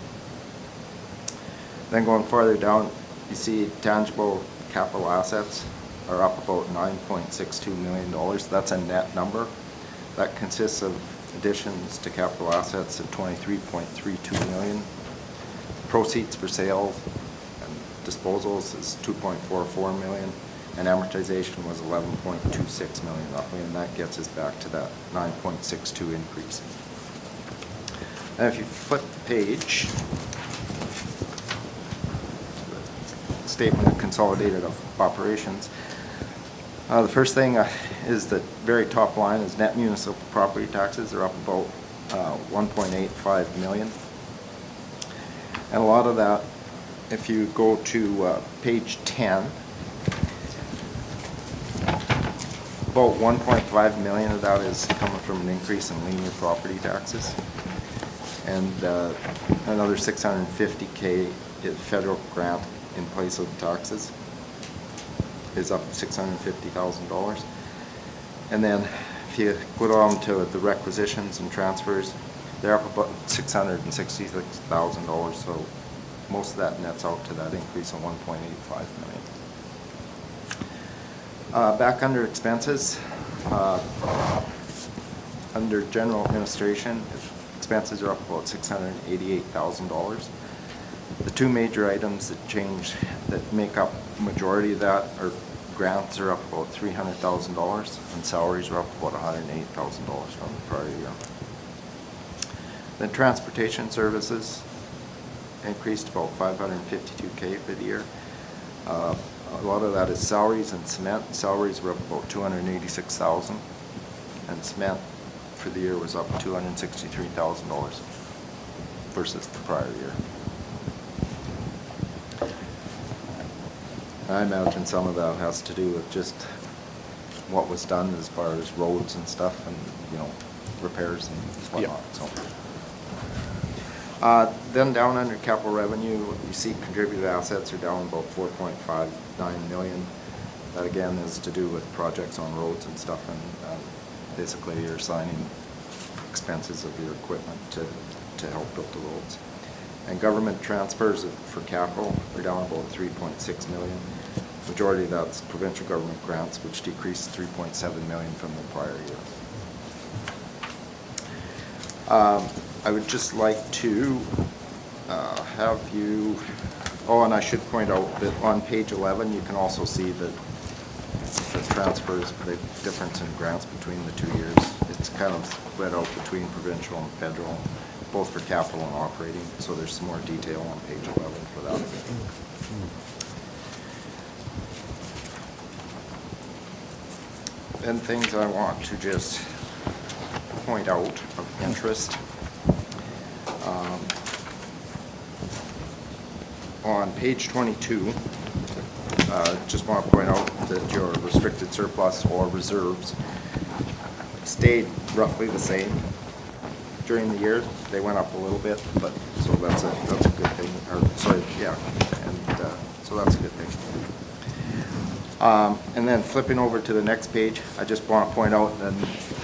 Then going farther down, you see tangible capital assets are up about $9.62 million. That's a net number. That consists of additions to capital assets of $23.32 million. Proceeds for sale and disposals is $2.44 million. And amortization was $11.26 million roughly, and that gets us back to that 9.62 increase. And if you flip the page, statement of consolidated operations, the first thing is the very top line is net municipal property taxes. They're up about 1.85 million. And a lot of that, if you go to page 10, about 1.5 million of that is coming from an increase in linear property taxes. And another 650K is federal grant in place of taxes is up $650,000. And then if you go down to the requisitions and transfers, they're up about $666,000. So most of that nets out to that increase of 1.85 million. Back under expenses, under general administration, expenses are up about $688,000. The two major items that change, that make up the majority of that, are grants are up about $300,000 and salaries are up about $108,000 from the prior year. Then transportation services increased about $552K for the year. A lot of that is salaries and cement. Salaries were up about $286,000, and cement for the year was up $263,000 versus the prior year. I imagine some of that has to do with just what was done as far as roads and stuff, and repairs and whatnot. Yep. So, then down under capital revenue, you see contributed assets are down about 4.59 million. That again is to do with projects on roads and stuff, and basically you're assigning expenses of your equipment to help build the roads. And government transfers for capital are down about 3.6 million. Majority of that's provincial government grants, which decreased 3.7 million from the prior year. I would just like to have you, and I should point out that on page 11, you can also see the transfers, the difference in grants between the 2 years. It's kind of spread out between provincial and federal, both for capital and operating, so there's some more detail on page 11 for that. then things I want to just point out of interest. On page 22, just want to point out that your restricted surplus or reserves stayed roughly the same during the year. They went up a little bit, but, so that's a good thing, or, sorry, yeah, and, so that's a good thing. And then flipping over to the next page, I just want to point out, and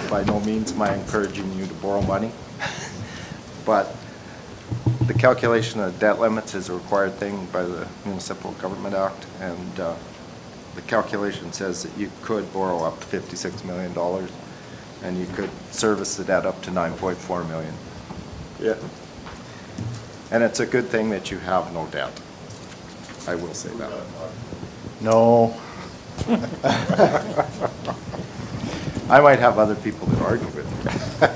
by no means am I encouraging you to borrow money, but the calculation of debt limits is a required thing by the Municipal Government Act, and the calculation says that you could borrow up to $56 million, and you could service the debt up to $9.4 million. Yeah. And it's a good thing that you have no debt. I will say that. No. I might have other people that argue with me.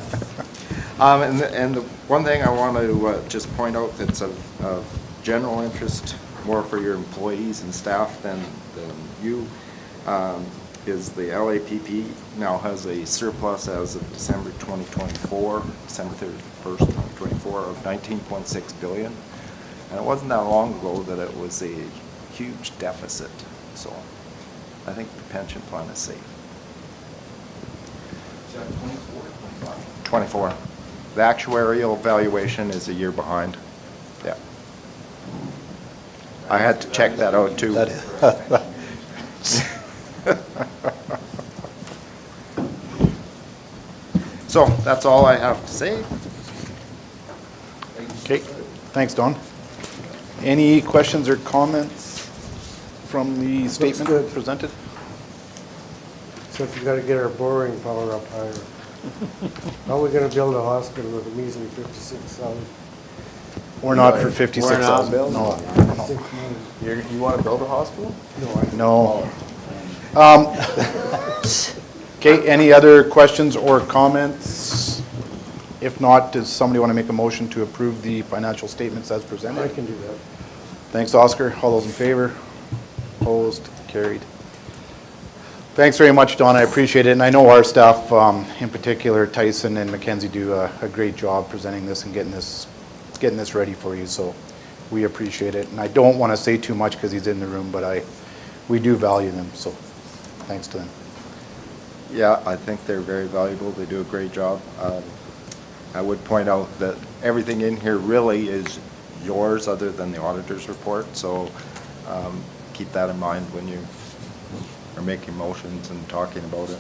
And the one thing I want to just point out that's of general interest, more for your employees and staff than you, is the LAPP now has a surplus as of December 2024, December 31st, 2024, of $19.6 billion. And it wasn't that long ago that it was a huge deficit. So I think the pension plan is safe. Is that 24 or 25? 24. The actuarial valuation is a year behind. Yeah. I had to check that out too. So that's all I have to say. Okay, thanks, Don. Any questions or comments from the statement good. presented? Except we gotta get our borrowing power up higher. How are we gonna build a hospital with a measly 56,000? We're not for 56,000. We're not building No, one, no. You want to build a hospital? No, No. Okay, any other questions or comments? If not, does somebody want to make a motion to approve the financial statements as presented? I can do that. Thanks, Oscar. All those in favor? Opposed? Carried. Thanks very much, Don. I appreciate it. And I know our staff, in particular, Tyson and Mackenzie, do a great job presenting this and getting this ready for you. So we appreciate it. And I don't want to say too much because he's in the room, but we do value them. So thanks to them. Yeah, I think they're very valuable. They do a great job. I would point out that everything in here really is yours other than the auditor's report. So keep that in mind when you are making motions and talking about it.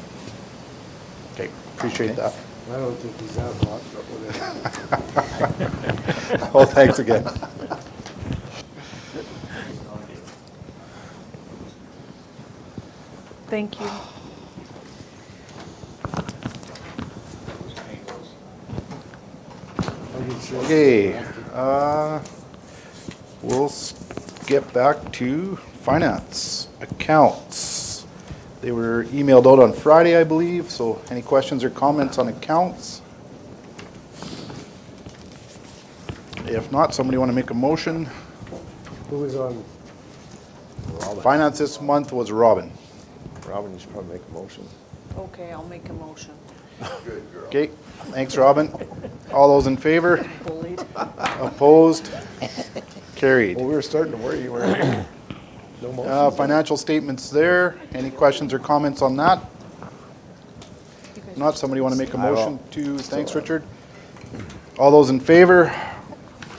Okay, appreciate that. I don't think he's that hot, but whatever. Well, thanks again. Thank you. Okay, we'll get back to finance, accounts. They were emailed out on Friday, I believe, so any questions or comments on accounts? If not, somebody want to make a motion? Who was on? Finance this month was Robin. Robin, you should probably make a motion. Okay, I'll make a motion. Good girl. Okay, thanks, Robin. All those in favor? Bullied. Opposed? Carried. Well, we were starting to worry you were. No motion. Financial statements there. Any questions or comments on that? If not, somebody want to make a I will. motion to, thanks, Richard. All those in favor?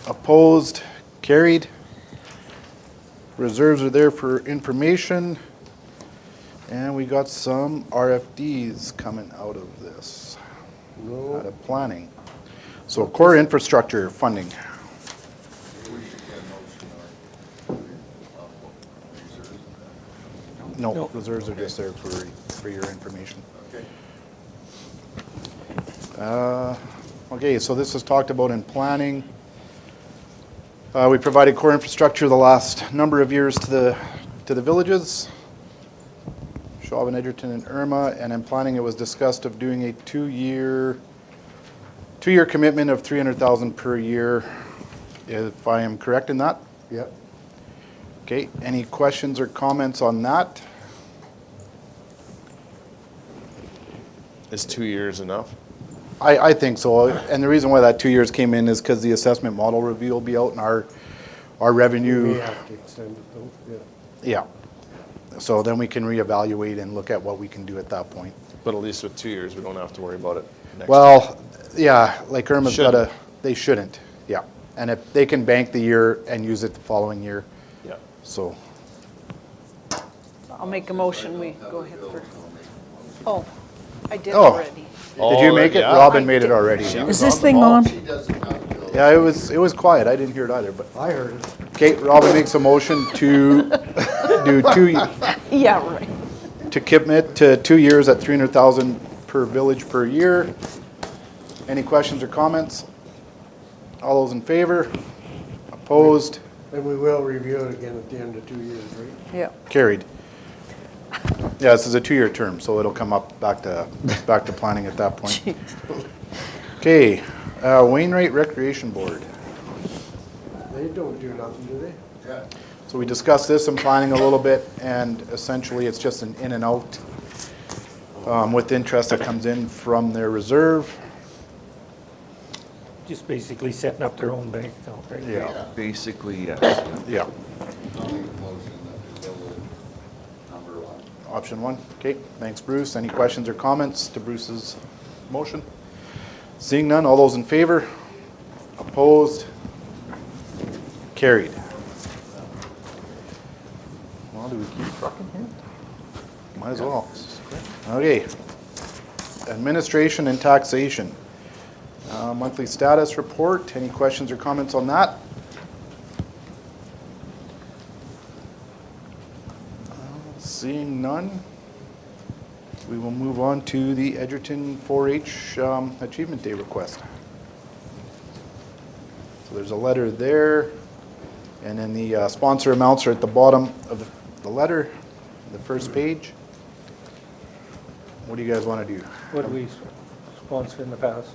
Opposed? Carried. Reserves are there for information. And we got some RFDs coming out of this, out of planning. So core infrastructure funding. No, reserves are just there for your information. Okay, so this is talked about in planning. We provided core infrastructure the last number of years to the villages, Chauvin, Edgerton, and Irma, and in planning it was discussed of doing a two-year commitment of $300,000 per year, if I am correct in that? Yep. Okay, any questions or comments on that? Is 2 years enough? I think so, and the reason why that 2 years came in is because the assessment model review will be out and our We revenue, may have to extend it though, yeah. yeah. So then we can reevaluate and look at what we can do at that point. But at least with 2 years, we don't have to worry about it next year. Well, yeah, like Irma's got Shouldn't. they shouldn't, yeah. And if they can bank the year and use it the following year, Yeah. so. I'll make a motion, we go ahead for, oh, I did Oh. already. Did you make it? yeah. Robin made it already. Is this thing on? She doesn't have to. Yeah, it was quiet. I didn't hear it either, but. I heard it. Okay, Robin makes a motion to do Yeah, right. to commit to 2 years at 300,000 per village per year. Any questions or comments? All those in favor? Opposed? And we will review it again at the end of 2 years, right? Yeah. Carried. Yeah, this is a 2-year term, so it'll come up back to planning at that point. Okay, Wainwright Recreation Board. They don't do nothing, do they? Yeah. So we discussed this in planning a little bit, and essentially it's just an in and out with interest that comes in from their reserve. Just basically setting up their own bank account, right? Yeah. Basically, yes. Yeah. I'll make a motion that we go with number 1. Option 1. Okay, thanks Bruce. Any questions or comments to Bruce's motion? Seeing none, all those in favor? Opposed? Carried. Well, do we keep trucking here? Might as well. Okay. Administration and taxation. Monthly status report. Any questions or comments on that? Seeing none, we will move on to the Edgerton 4-H Achievement Day request. So there's a letter there, and then the sponsor amounts are at the bottom of the letter, the first page. What do you guys want to do? What do we sponsor in the past?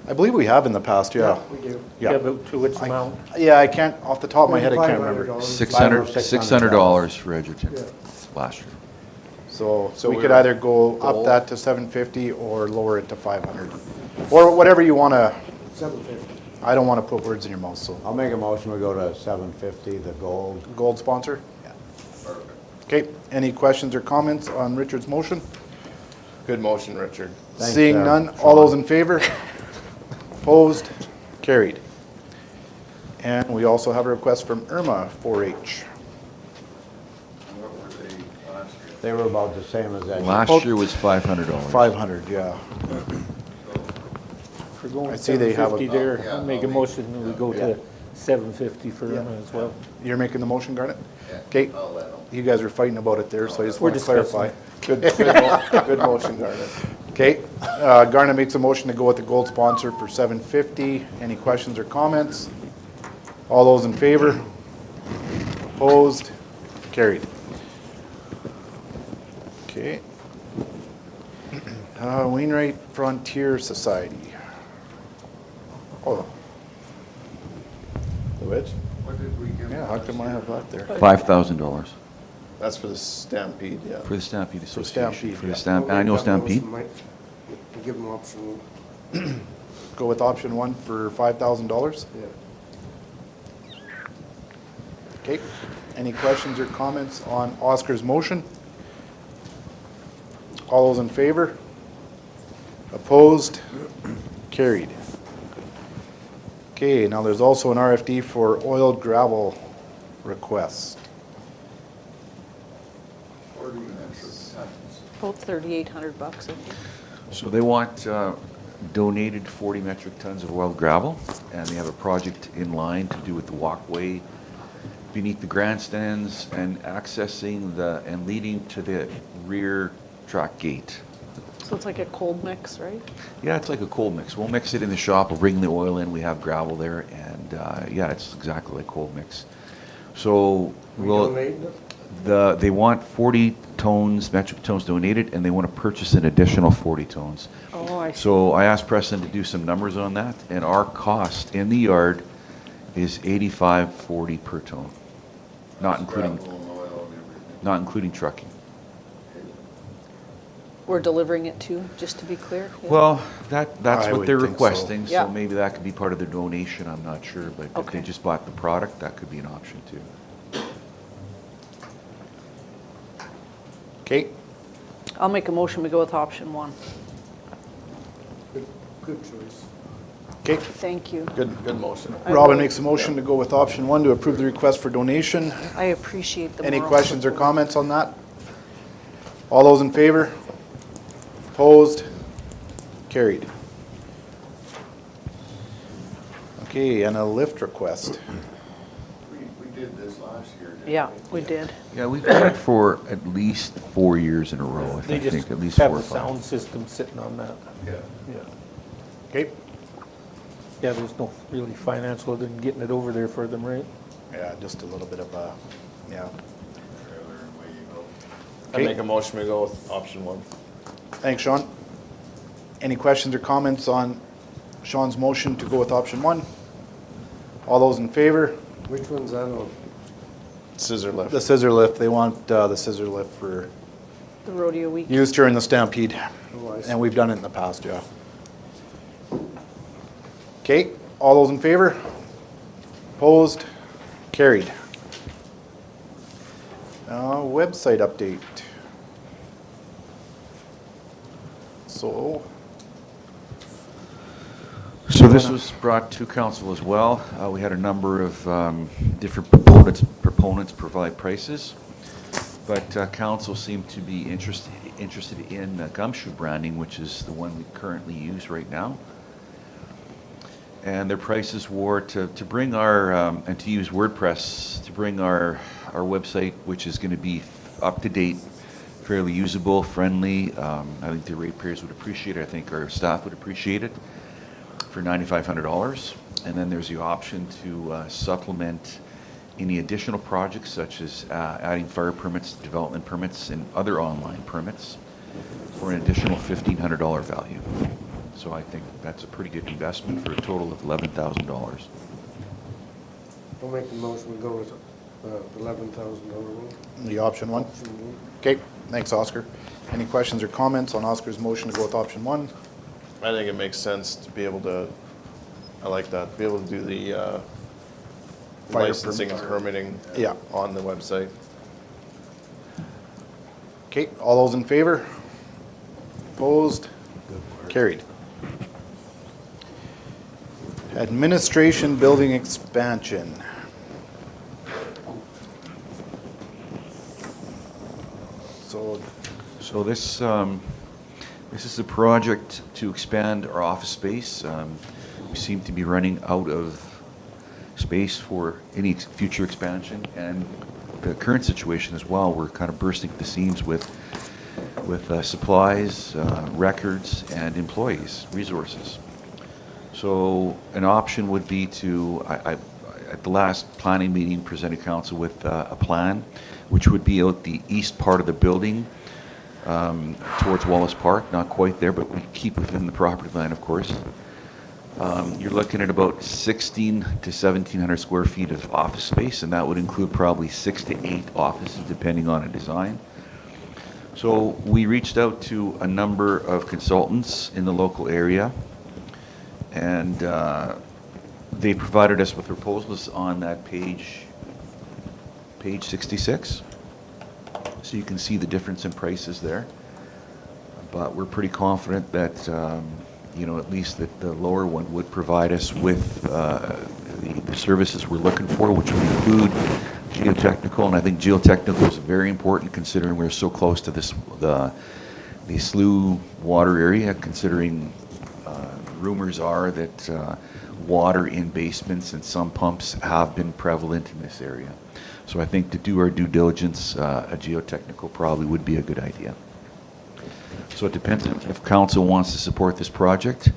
I believe we have in the past, yeah. We do. Yeah, But to which amount? yeah, I can't, off the top of my head, I can't remember. $500. $600 for Edgerton Yeah. last year. So So we we could were either go up goal? that to 750 or lower it to 500. Or whatever you want to, 750. I don't want to put words in your mouth, so. I'll make a motion, we go to 750, the gold. Gold sponsor? Yeah. Perfect. Okay, any questions or comments on Richard's motion? Good motion, Richard. Thanks, Seeing none, all Sean. those in favor? Opposed? Carried. And we also have a request from Irma 4-H. What were they last year? They were about the same as that. Last year was $500. 500, yeah. If we're going I see they have a- 750 there, Yeah, I'll make a I'll motion that we go Yeah. to 750 for Yeah. Irma as well. You're making the motion, Garnet? Yeah, Okay, I'll let 'em. you guys are fighting about it there, so I just We're want to clarify. discussing Good motion, Garnet. Okay, Garnet makes a motion to go with the gold sponsor for 750. Any questions or comments? All those in favor? Opposed? Carried. Okay. Wainwright Frontier Society. Oh. The which? What did we give? Yeah, how come I have that there? $5,000 That's for the Stampede, yeah. for the Stampede For Association. Stampede, For yeah. the annual Stampede. Give them option, Go with option 1 for $5,000. yeah. Okay, any questions or comments on Oscar's motion? All those in favor? Opposed? Carried. Okay, now there's also an RFD for oiled gravel request. 40 metric tons. About 3,800 bucks, I think. So they want donated 40 metric tons of oiled gravel, and they have a project in line to do with the walkway beneath the grandstands and accessing and leading to the rear track gate. So it's like a cold mix, right? Yeah, it's like a cold mix. We'll mix it in the shop, we'll bring the oil in, we have gravel there, and yeah, it's exactly like cold mix. So We we'll, donating it? they want 40 metric tons donated, and they want to purchase an additional 40 tons. Oh, I see. So I asked Preston to do some numbers on that, and our cost in the yard is $85.40 per ton, not including Gravel and oil and everything. not including trucking. we're delivering it to, just to be clear? Yeah. Well, that's I what would they're think so. requesting, Yeah. so maybe that could be part of the donation, I'm not sure, but if they Okay. just bought the product, that could be an option too. Okay, I'll make a motion, we go with option 1. Good choice. okay. Thank you. Good motion. I Robin will- makes a motion to go with option 1 to approve the request for donation. I appreciate the Any moral questions or support. comments on that? All those in favor? Opposed? Carried. Okay, and a lift request. We did this last year, didn't we? Yeah, we did. Yeah, we've had it for at least 4 years in a row, They I just think, at least have 4 or the 5. sound system sitting on that. Yeah. Yeah. Okay? Yeah, there's no really financial other than getting it over there for them, right? Yeah, just a little bit of a, yeah. Trailer and way you go. I make a motion, we go with option 1. Thanks, Sean. Any questions or comments on Sean's motion to go with option 1? All those in favor? Which one's that on? Scissor lift. The scissor lift, they want the scissor lift for The rodeo week. use during the stampede. Oh, I see. And we've done it in the past, yeah. Okay, all those in favor? Opposed? Carried. Website update. So, So this was brought to council as well. We had a number of different proponents provide prices, but council seemed to be interested in Gumshoe branding, which is the one we currently use right now. And their prices were to bring our, and to use WordPress, to bring our website, which is going to be up to date, fairly usable, friendly. I think the ratepayers would appreciate it. I think our staff would appreciate it, for $9,500. And then there's the option to supplement any additional projects, such as adding fire permits, development permits, and other online permits for an additional $1,500 value. So I think that's a pretty good investment for a total of $11,000. I'll make the motion, we go with $11,000 one. the option 1? Option one. Okay, thanks, Oscar. Any questions or comments on Oscar's motion to go with option 1? I think it makes sense to be able to, I like that, to be able to do the Fire licensing and permit. permitting Yeah. on the website. Okay, all those in favor? Opposed? Carried. Administration building expansion. So, So this is a project to expand our office space. We seem to be running out of space for any future expansion, and the current situation as well, we're kind of bursting at the seams with supplies, records, and employees, resources. So an option would be to, at the last planning meeting, presented council with a plan, which would be out the east part of the building, towards Wallace Park, not quite there, but we keep within the property line, of course. You're looking at about 16 to 1,700 square feet of office space, and that would include probably 6 to 8 offices, depending on a design. So we reached out to a number of consultants in the local area, and they provided us with proposals on that page 66. So you can see the difference in prices there. But we're pretty confident that, at least that the lower one would provide us with the services we're looking for, which would include geotechnical. And I think geotechnical is very important, considering we're so close to the slough water area, considering rumors are that water in basements and some pumps have been prevalent in this area. So I think to do our due diligence, a geotechnical probably would be a good idea. So it depends if council wants to support this project.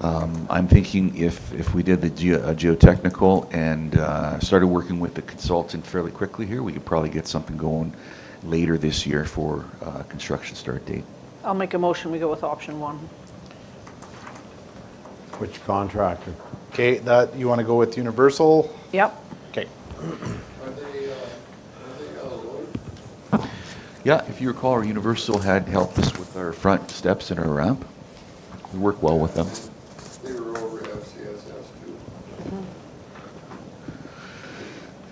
I'm thinking if we did the geotechnical and started working with the consultant fairly quickly here, we could probably get something going later this year for construction start date. I'll make a motion, we go with option 1. Which contractor? okay, that, you want to go with Universal? Yep. Okay. Are they Yeah, if you recall, Universal had helped us with our front steps and our ramp. We work well with them. They were over at FCSS too.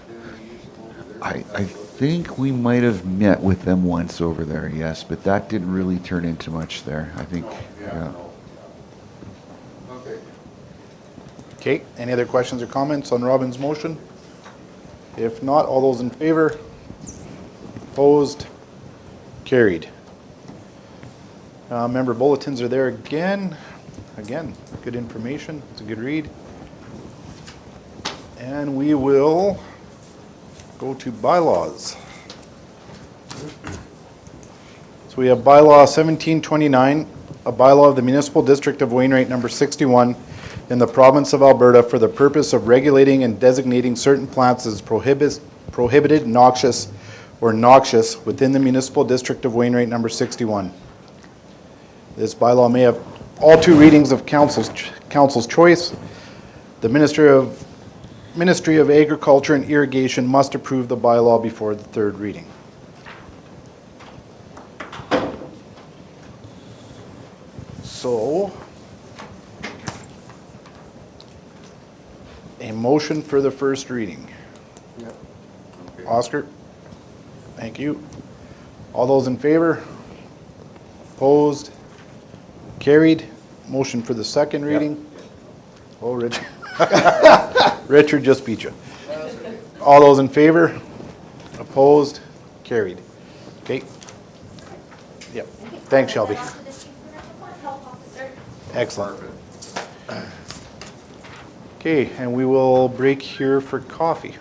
Didn't we use them over there? I think we might have met with them once over there, yes, but that didn't really turn into much there, I think. Yeah. Okay. Okay, any other questions or comments on Robin's motion? If not, all those in favor? Opposed? Carried. Member bulletins are there again. Again, good information. It's a good read. And we will go to bylaws. So we have bylaw 1729, a bylaw of the Municipal District of Wainwright, number 61, in the province of Alberta for the purpose of regulating and designating certain plants as prohibited, noxious, or noxious within the Municipal District of Wainwright, number 61. This bylaw may have all two readings of council's choice. The Ministry of Agriculture and Irrigation must approve the bylaw before the third reading. So, a motion for the first reading. Yep. Okay. Oscar? Thank you. All those in favor? Opposed? Carried. Motion for the second reading. Oh, Richard. Richard just beat you. All those in favor? Opposed? Carried. Okay. Yep. Thanks, Shelby. Excellent. Okay, and we will break here for coffee.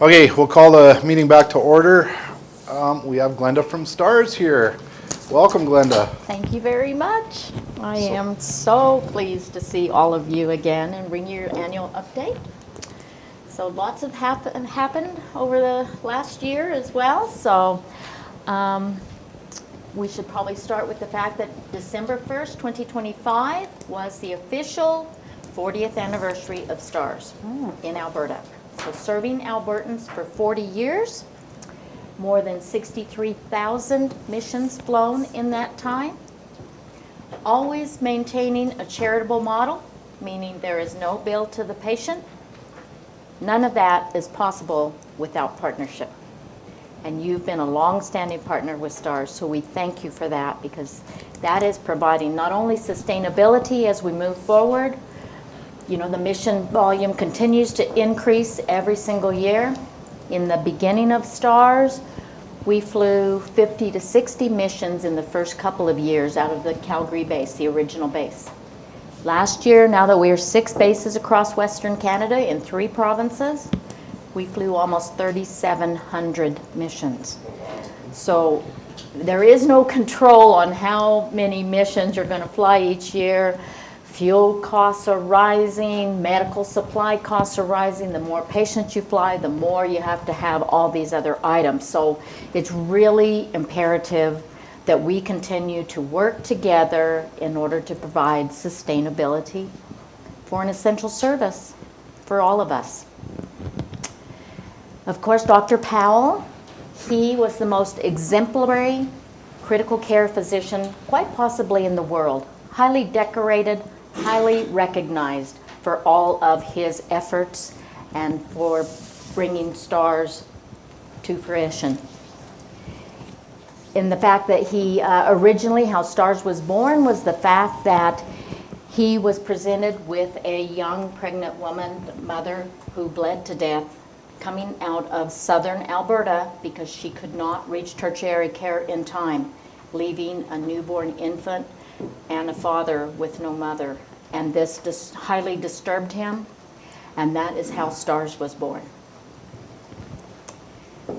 Okay, we'll call the meeting back to order. We have Glenda from STARS here. Welcome, Glenda. Thank you very much. I am so pleased to see all of you again and bring you your annual update. So lots have happened over the last year as well. So we should probably start with the fact that December 1st, 2025 was the official 40th anniversary of STARS in Alberta. So serving Albertans for 40 years, more than 63,000 missions flown in that time. Always maintaining a charitable model, meaning there is no bill to the patient. None of that is possible without partnership. And you've been a long-standing partner with STARS, so we thank you for that, because that is providing not only sustainability as we move forward. You know, the mission volume continues to increase every single year. In the beginning of STARS, we flew 50 to 60 missions in the first couple of years out of the Calgary base, the original base. Last year, now that we're 6 bases across Western Canada in 3 provinces, we flew almost 3,700 missions. So there is no control on how many missions you're going to fly each year. Fuel costs are rising, medical supply costs are rising. The more patients you fly, the more you have to have all these other items. So it's really imperative that we continue to work together in order to provide sustainability for an essential service for all of us. Of course, Dr. Powell, he was the most exemplary critical care physician, quite possibly in the world. Highly decorated, highly recognized for all of his efforts and for bringing STARS to fruition. In the fact that he originally, how STARS was born was the fact that he was presented with a young pregnant woman, mother, who bled to death coming out of southern Alberta because she could not reach tertiary care in time, leaving a newborn infant and a father with no mother. And this highly disturbed him, and that is how STARS was born.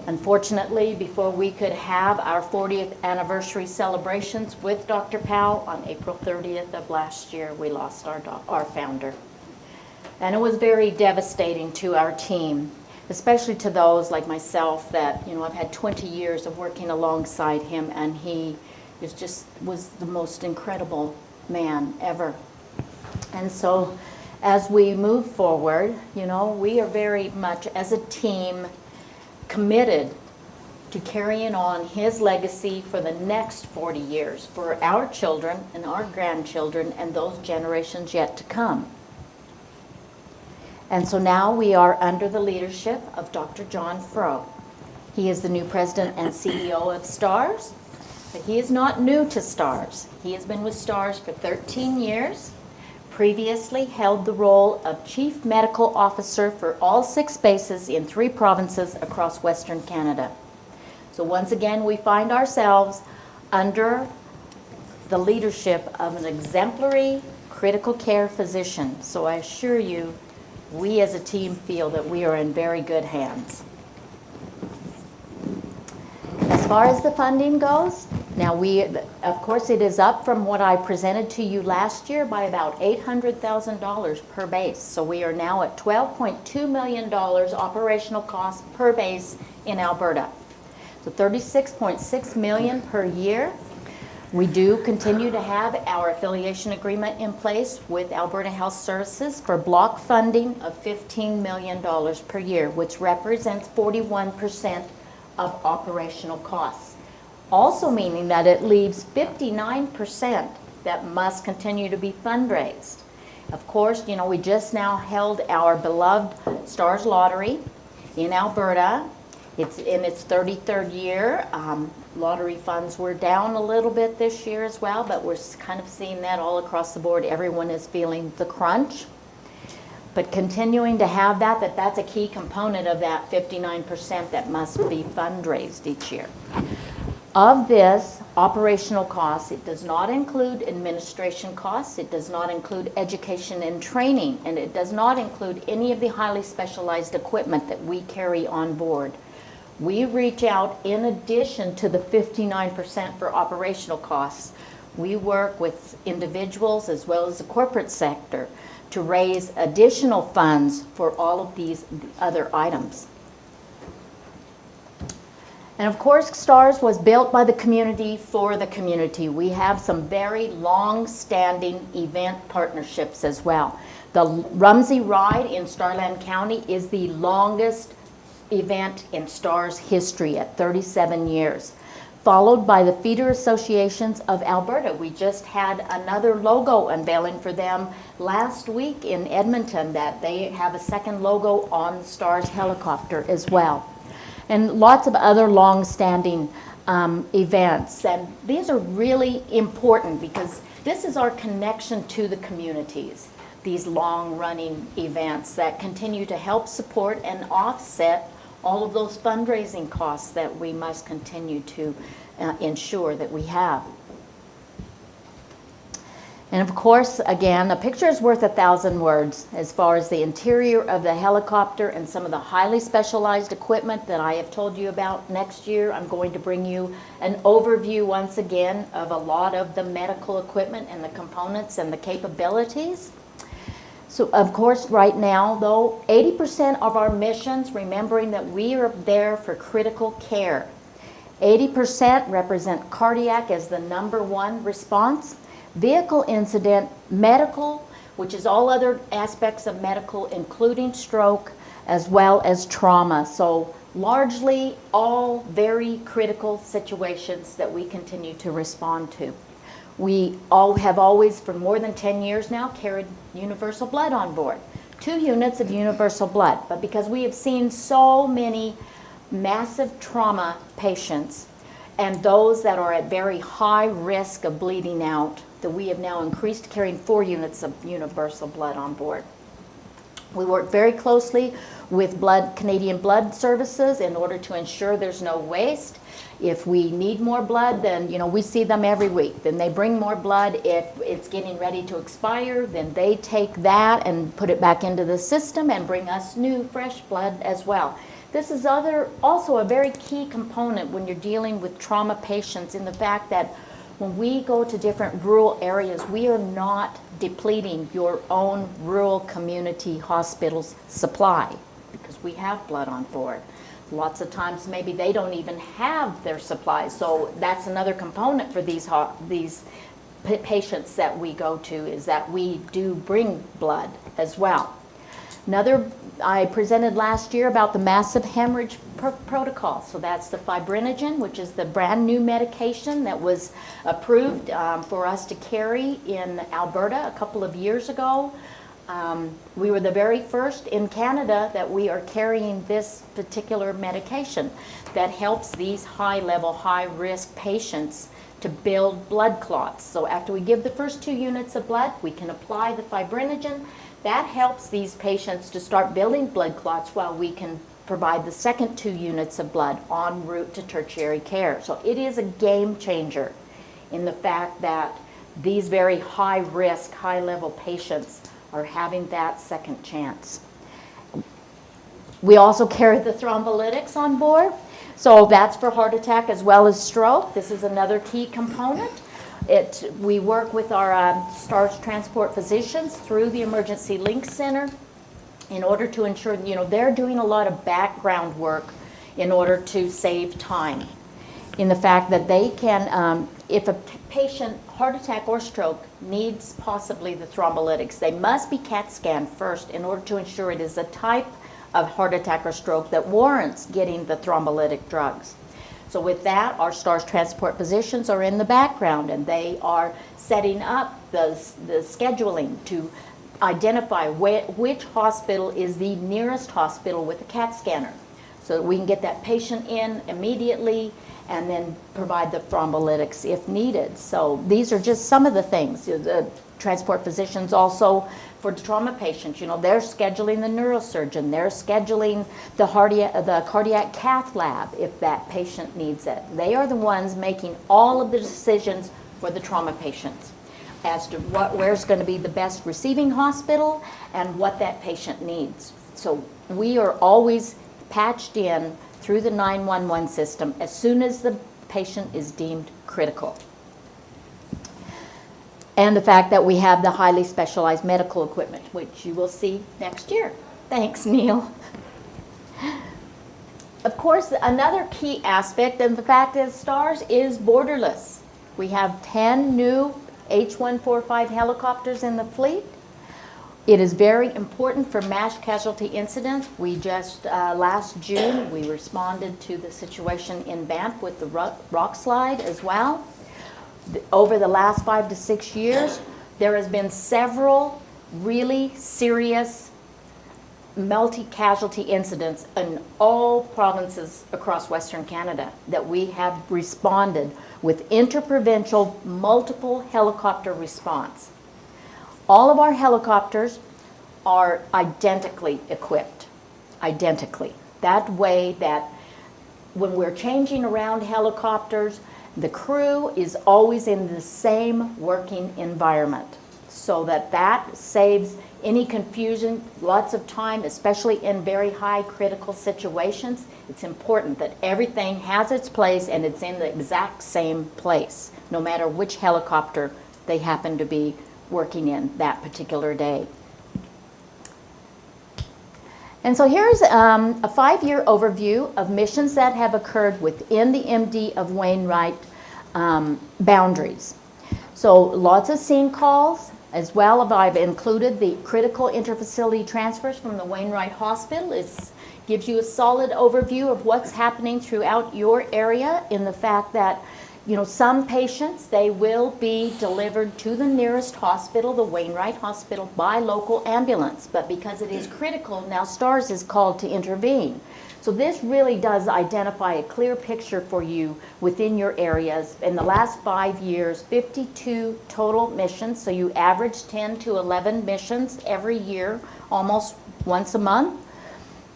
Unfortunately, before we could have our 40th anniversary celebrations with Dr. Powell on April 30th of last year, we lost our founder. And it was very devastating to our team, especially to those like myself that, you know, I've had 20 years of working alongside him, and he was the most incredible man ever. And so as we move forward, you know, we are very much as a team committed to carrying on his legacy for the next 40 years for our children and our grandchildren and those generations yet to come. And so now we are under the leadership of Dr. John Froh. He is the new president and CEO of STARS, but he is not new to STARS. He has been with STARS for 13 years, previously held the role of Chief Medical Officer for all 6 bases in 3 provinces across Western Canada. So once again, we find ourselves under the leadership of an exemplary critical care physician. So I assure you, we as a team feel that we are in very good hands. As far as the funding goes, now of course it is up from what I presented to you last year by about $800,000 per base. So we are now at $12.2 million operational cost per base in Alberta. So $36.6 million per year. We do continue to have our affiliation agreement in place with Alberta Health Services for block funding of $15 million per year, which represents 41% of operational costs. Also meaning that it leaves 59% that must continue to be fundraised. Of course, you know, we just now held our beloved STARS Lottery in Alberta. It's in its 33rd year. Lottery funds were down a little bit this year as well, but we're kind of seeing that all across the board. Everyone is feeling the crunch. But continuing to have that's a key component of that 59% that must be fundraised each year. Of this, operational costs. It does not include administration costs. It does not include education and training, and it does not include any of the highly specialized equipment that we carry on board. We reach out in addition to the 59% for operational costs. We work with individuals as well as the corporate sector to raise additional funds for all of these other items. And of course, STARS was built by the community for the community. We have some very long-standing event partnerships as well. The Rumsey Ride in Starland County is the longest event in STARS history at 37 years, followed by the Feeder Associations of Alberta. We just had another logo unveiling for them last week in Edmonton, that they have a second logo on the STARS helicopter as well. And lots of other long-standing events. And these are really important because this is our connection to the communities, these long-running events that continue to help support and offset all of those fundraising costs that we must continue to ensure that we have. And of course, again, a picture is worth 1,000 words as far as the interior of the helicopter and some of the highly specialized equipment that I have told you about. Next year, I'm going to bring you an overview once again of a lot of the medical equipment and the components and the capabilities. So of course, right now, though, 80% of our missions, remembering that we are there for critical care. 80% represent cardiac as the #1 response. Vehicle incident, medical, which is all other aspects of medical, including stroke, as well as trauma. So largely all very critical situations that we continue to respond to. We all have always, for more than 10 years now, carried universal blood on board. 2 units of universal blood. But because we have seen so many massive trauma patients and those that are at very high risk of bleeding out, that we have now increased carrying 4 units of universal blood on board. We work very closely with Canadian Blood Services in order to ensure there's no waste. If we need more blood, then we see them every week. Then they bring more blood. If it's getting ready to expire, then they take that and put it back into the system and bring us new, fresh blood as well. This is also a very key component when you're dealing with trauma patients, in the fact that when we go to different rural areas, we are not depleting your own rural community hospital's supply because we have blood on board. Lots of times maybe they don't even have their supplies. So that's another component for these patients that we go to, is that we do bring blood as well. I presented last year about the massive hemorrhage protocol. So that's the fibrinogen, which is the brand new medication that was approved for us to carry in Alberta a couple of years ago. We were the very first in Canada that we are carrying this particular medication that helps these high-level, high-risk patients to build blood clots. So after we give the first 2 units of blood, we can apply the fibrinogen. That helps these patients to start building blood clots while we can provide the second 2 units of blood en route to tertiary care. So it is a game changer in the fact that these very high-risk, high-level patients are having that second chance. We also carry the thrombolytics on board. So that's for heart attack as well as stroke. This is another key component. We work with our STARS transport physicians through the Emergency Link Center in order to ensure, they're doing a lot of background work in order to save time. In the fact that they can, if a patient, heart attack or stroke, needs possibly the thrombolytics, they must be CAT scanned first in order to ensure it is a type of heart attack or stroke that warrants getting the thrombolytic drugs. So with that, our STARS transport physicians are in the background, and they are setting up the scheduling to identify which hospital is the nearest hospital with a CAT scanner. so that we can get that patient in immediately and then provide the thrombolytics if needed. So these are just some of the things. The transport physicians also, for the trauma patients, they're scheduling the neurosurgeon, they're scheduling the cardiac cath lab if that patient needs it. They are the ones making all of the decisions for the trauma patients as to where's going to be the best receiving hospital and what that patient needs. So we are always patched in through the 911 system as soon as the patient is deemed critical. And the fact that we have the highly specialized medical equipment, which you will see next year. Thanks, Neil. Of course, another key aspect of the fact that STARS is borderless. We have 10 new H-145 helicopters in the fleet. It is very important for mass casualty incidents. We just, last June, we responded to the situation in Banff with the rock slide as well. Over the last 5 to 6 years, there has been several really serious multi-casualty incidents in all provinces across Western Canada that we have responded with interprovincial multiple helicopter response. All of our helicopters are identically equipped, identically. That way that when we're changing around helicopters, the crew is always in the same working environment, so that saves any confusion, lots of time, especially in very high critical situations. It's important that everything has its place and it's in the exact same place, no matter which helicopter they happen to be working in that particular day. And so here's a 5-year overview of missions that have occurred within the MD of Wainwright boundaries. So lots of scene calls, as well as I've included the critical interfacility transfers from the Wainwright Hospital. It gives you a solid overview of what's happening throughout your area, in the fact that some patients, they will be delivered to the nearest hospital, the Wainwright Hospital, by local ambulance. But because it is critical, now STARS is called to intervene. So this really does identify a clear picture for you within your areas. In the last 5 years, 52 total missions. So you average 10 to 11 missions every year, almost once a month.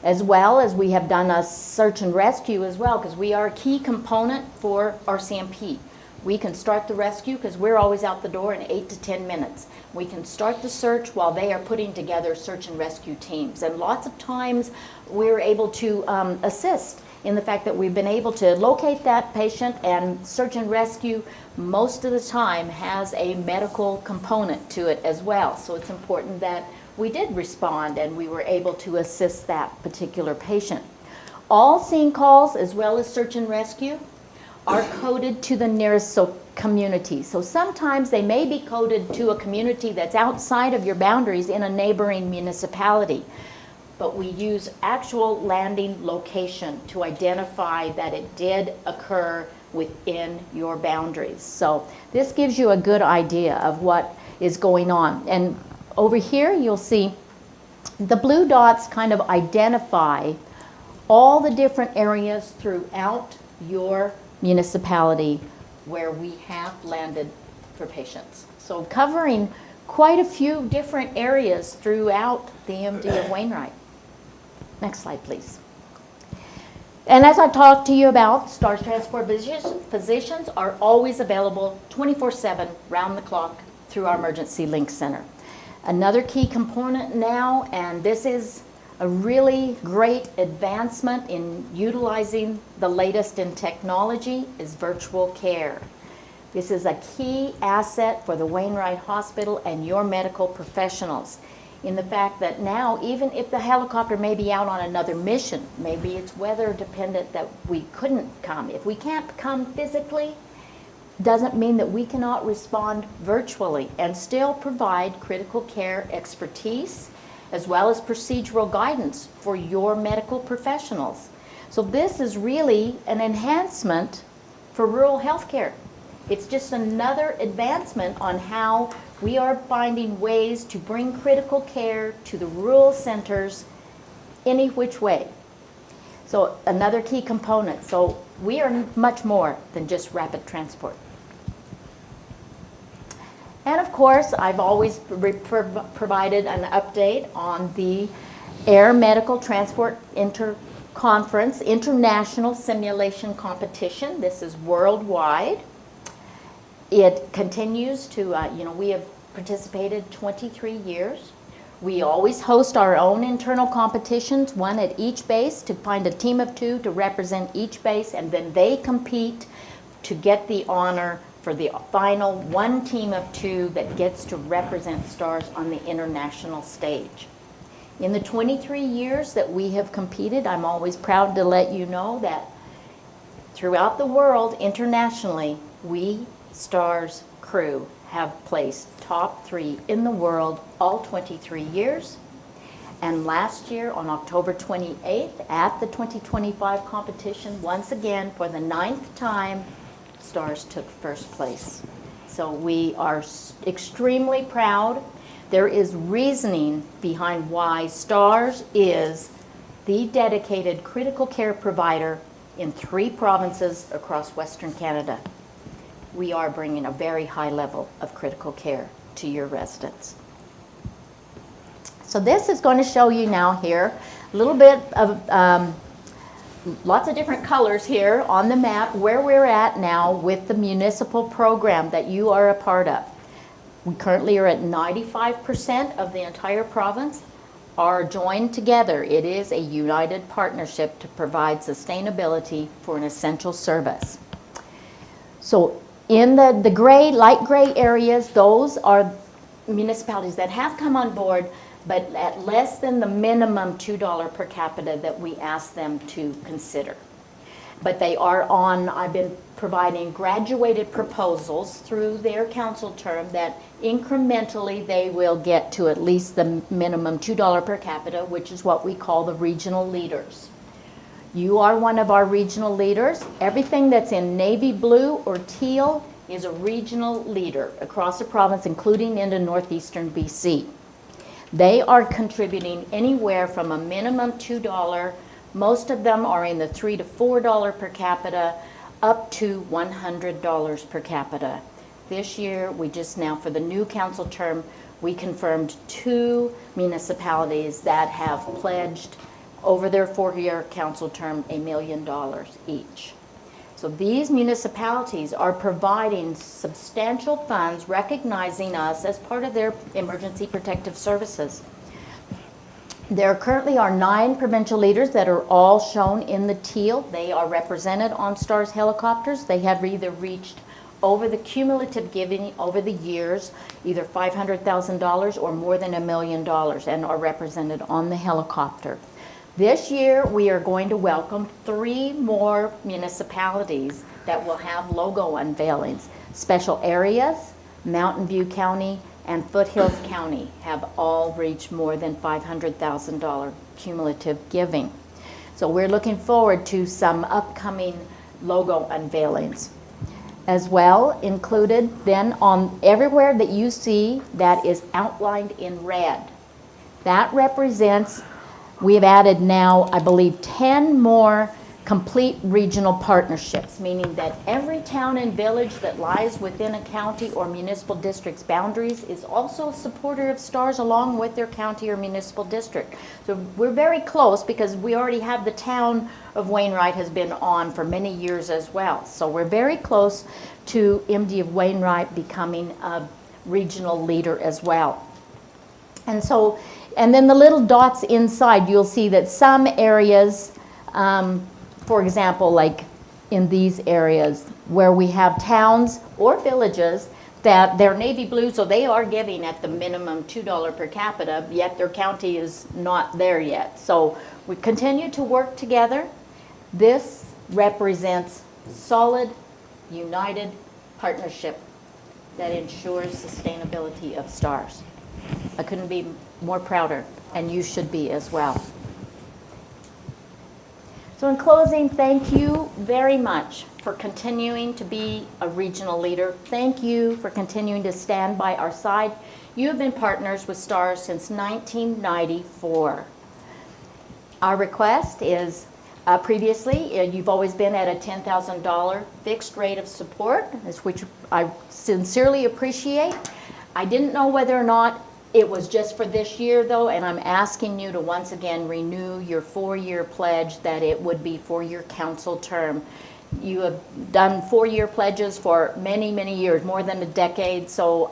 As well as we have done a search and rescue as well, because we are a key component for RCMP. We can start the rescue because we're always out the door in 8 to 10 minutes. We can start the search while they are putting together search and rescue teams. And lots of times we're able to assist in the fact that we've been able to locate that patient, and search and rescue most of the time has a medical component to it as well. So it's important that we did respond and we were able to assist that particular patient. All scene calls, as well as search and rescue, are coded to the nearest community. So sometimes they may be coded to a community that's outside of your boundaries in a neighboring municipality. But we use actual landing location to identify that it did occur within your boundaries. So this gives you a good idea of what is going on. And over here, you'll see the blue dots kind of identify all the different areas throughout your municipality where we have landed for patients. So covering quite a few different areas throughout the MD of Wainwright. Next slide, please. And as I talked to you about, STARS transport physicians are always available 24/7, round the clock, through our emergency link center. Another key component now, and this is a really great advancement in utilizing the latest in technology, is virtual care. This is a key asset for the Wainwright Hospital and your medical professionals, in the fact that now, even if the helicopter may be out on another mission, maybe it's weather dependent that we couldn't come. If we can't come physically, doesn't mean that we cannot respond virtually and still provide critical care expertise as well as procedural guidance for your medical professionals. So this is really an enhancement for rural healthcare. It's just another advancement on how we are finding ways to bring critical care to the rural centers any which way. So another key component. So we are much more than just rapid transport. And of course, I've always provided an update on the Air Medical Transport Interconference International Simulation Competition. This is worldwide. It continues to, we have participated 23 years. We always host our own internal competitions, one at each base, to find a team of 2 to represent each base, and then they compete to get the honor for the final one team of 2 that gets to represent STARS on the international stage. In the 23 years that we have competed, I'm always proud to let you know that throughout the world, internationally, we, STARS crew, have placed top 3 in the world all 23 years. And last year, on October 28th, at the 2025 competition, once again, for the 9th time, STARS took first place. So we are extremely proud. There is reasoning behind why STARS is the dedicated critical care provider in 3 provinces across Western Canada. We are bringing a very high level of critical care to your residents. So this is going to show you now here a little bit of lots of different colors here on the map where we're at now with the municipal program that you are a part of. We currently are at 95% of the entire province are joined together. It is a united partnership to provide sustainability for an essential service. So in the gray, light gray areas, those are municipalities that have come on board, but at less than the minimum $2 per capita that we ask them to consider. But they are on, I've been providing graduated proposals through their council term that incrementally they will get to at least the minimum $2 per capita, which is what we call the regional leaders. You are one of our regional leaders. Everything that's in navy blue or teal is a regional leader across the province, including into northeastern BC. They are contributing anywhere from a minimum $2, most of them are in the $3 to $4 per capita, up to $100 per capita. This year, we just now, for the new council term, we confirmed 2 municipalities that have pledged over their 4-year council term $1 million each. So these municipalities are providing substantial funds, recognizing us as part of their emergency protective services. There currently are 9 provincial leaders that are all shown in the teal. They are represented on STARS helicopters. They have either reached over the cumulative giving over the years, either $500,000 or more than $1 million, and are represented on the helicopter. This year, we are going to welcome 3 more municipalities that will have logo unveilings. Special Areas, Mountain View County, and Foothills County have all reached more than $500,000 cumulative giving. So we're looking forward to some upcoming logo unveilings. As well, included then on everywhere that you see that is outlined in red. That represents, we have added now, I believe, 10 more complete regional partnerships, meaning that every town and village that lies within a county or municipal district's boundaries is also a supporter of STARS along with their county or municipal district. So we're very close because we already have the town of Wainwright has been on for many years as well. So we're very close to MD of Wainwright becoming a regional leader as well. And so, and then the little dots inside, you'll see that some areas, for example, like in these areas where we have towns or villages that they're navy blue, so they are giving at the minimum $2 per capita, yet their county is not there yet. So we continue to work together. This represents solid, united partnership that ensures sustainability of STARS. I couldn't be more prouder, and you should be as well. So in closing, thank you very much for continuing to be a regional leader. Thank you for continuing to stand by our side. You have been partners with STARS since 1994. Our request is Previously, you've always been at a $10,000 fixed rate of support, which I sincerely appreciate. I didn't know whether or not it was just for this year, though, and I'm asking you to once again renew your 4-year pledge that it would be for your council term. You have done 4-year pledges for many, many years, more than a decade, so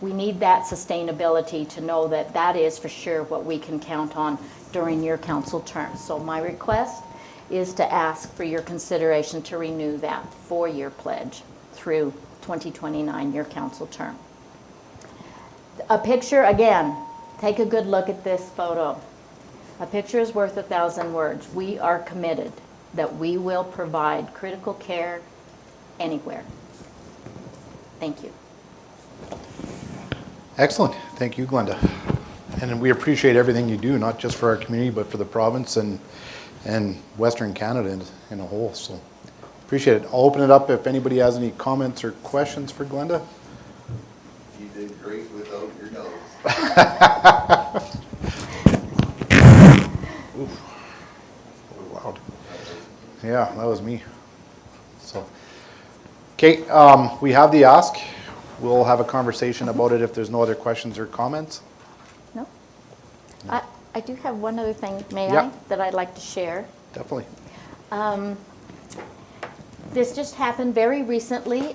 we need that sustainability to know that that is for sure what we can count on during your council term. So my request is to ask for your consideration to renew that 4-year pledge through 2029, your council term. A picture, again, take a good look at this photo. A picture is worth 1,000 words. We are committed that we will provide critical care anywhere. Thank you. Excellent. Thank you, Glenda. And we appreciate everything you do, not just for our community, but for the province and Western Canada in a whole. So appreciate it. I'll open it up if anybody has any comments or questions for Glenda. You did great without your nose. Oof. Loud. Yeah, that was me. So, okay, we have the ask. We'll have a conversation about it if there's no other questions or comments. No? I do have one other thing, may Yeah. I, that I'd like to share. Definitely. This just happened very recently,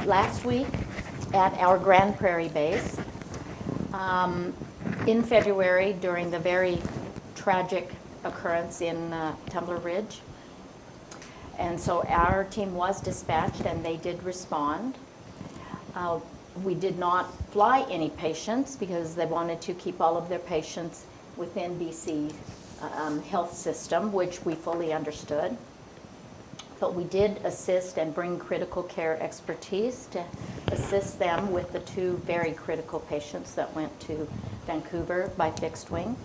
last week, at our Grand Prairie base. In February, during the very tragic occurrence in Tumbler Ridge. And so our team was dispatched and they did respond. We did not fly any patients because they wanted to keep all of their patients within BC health system, which we fully understood. But we did assist and bring critical care expertise to assist them with the 2 very critical patients that went to Vancouver by fixed wing,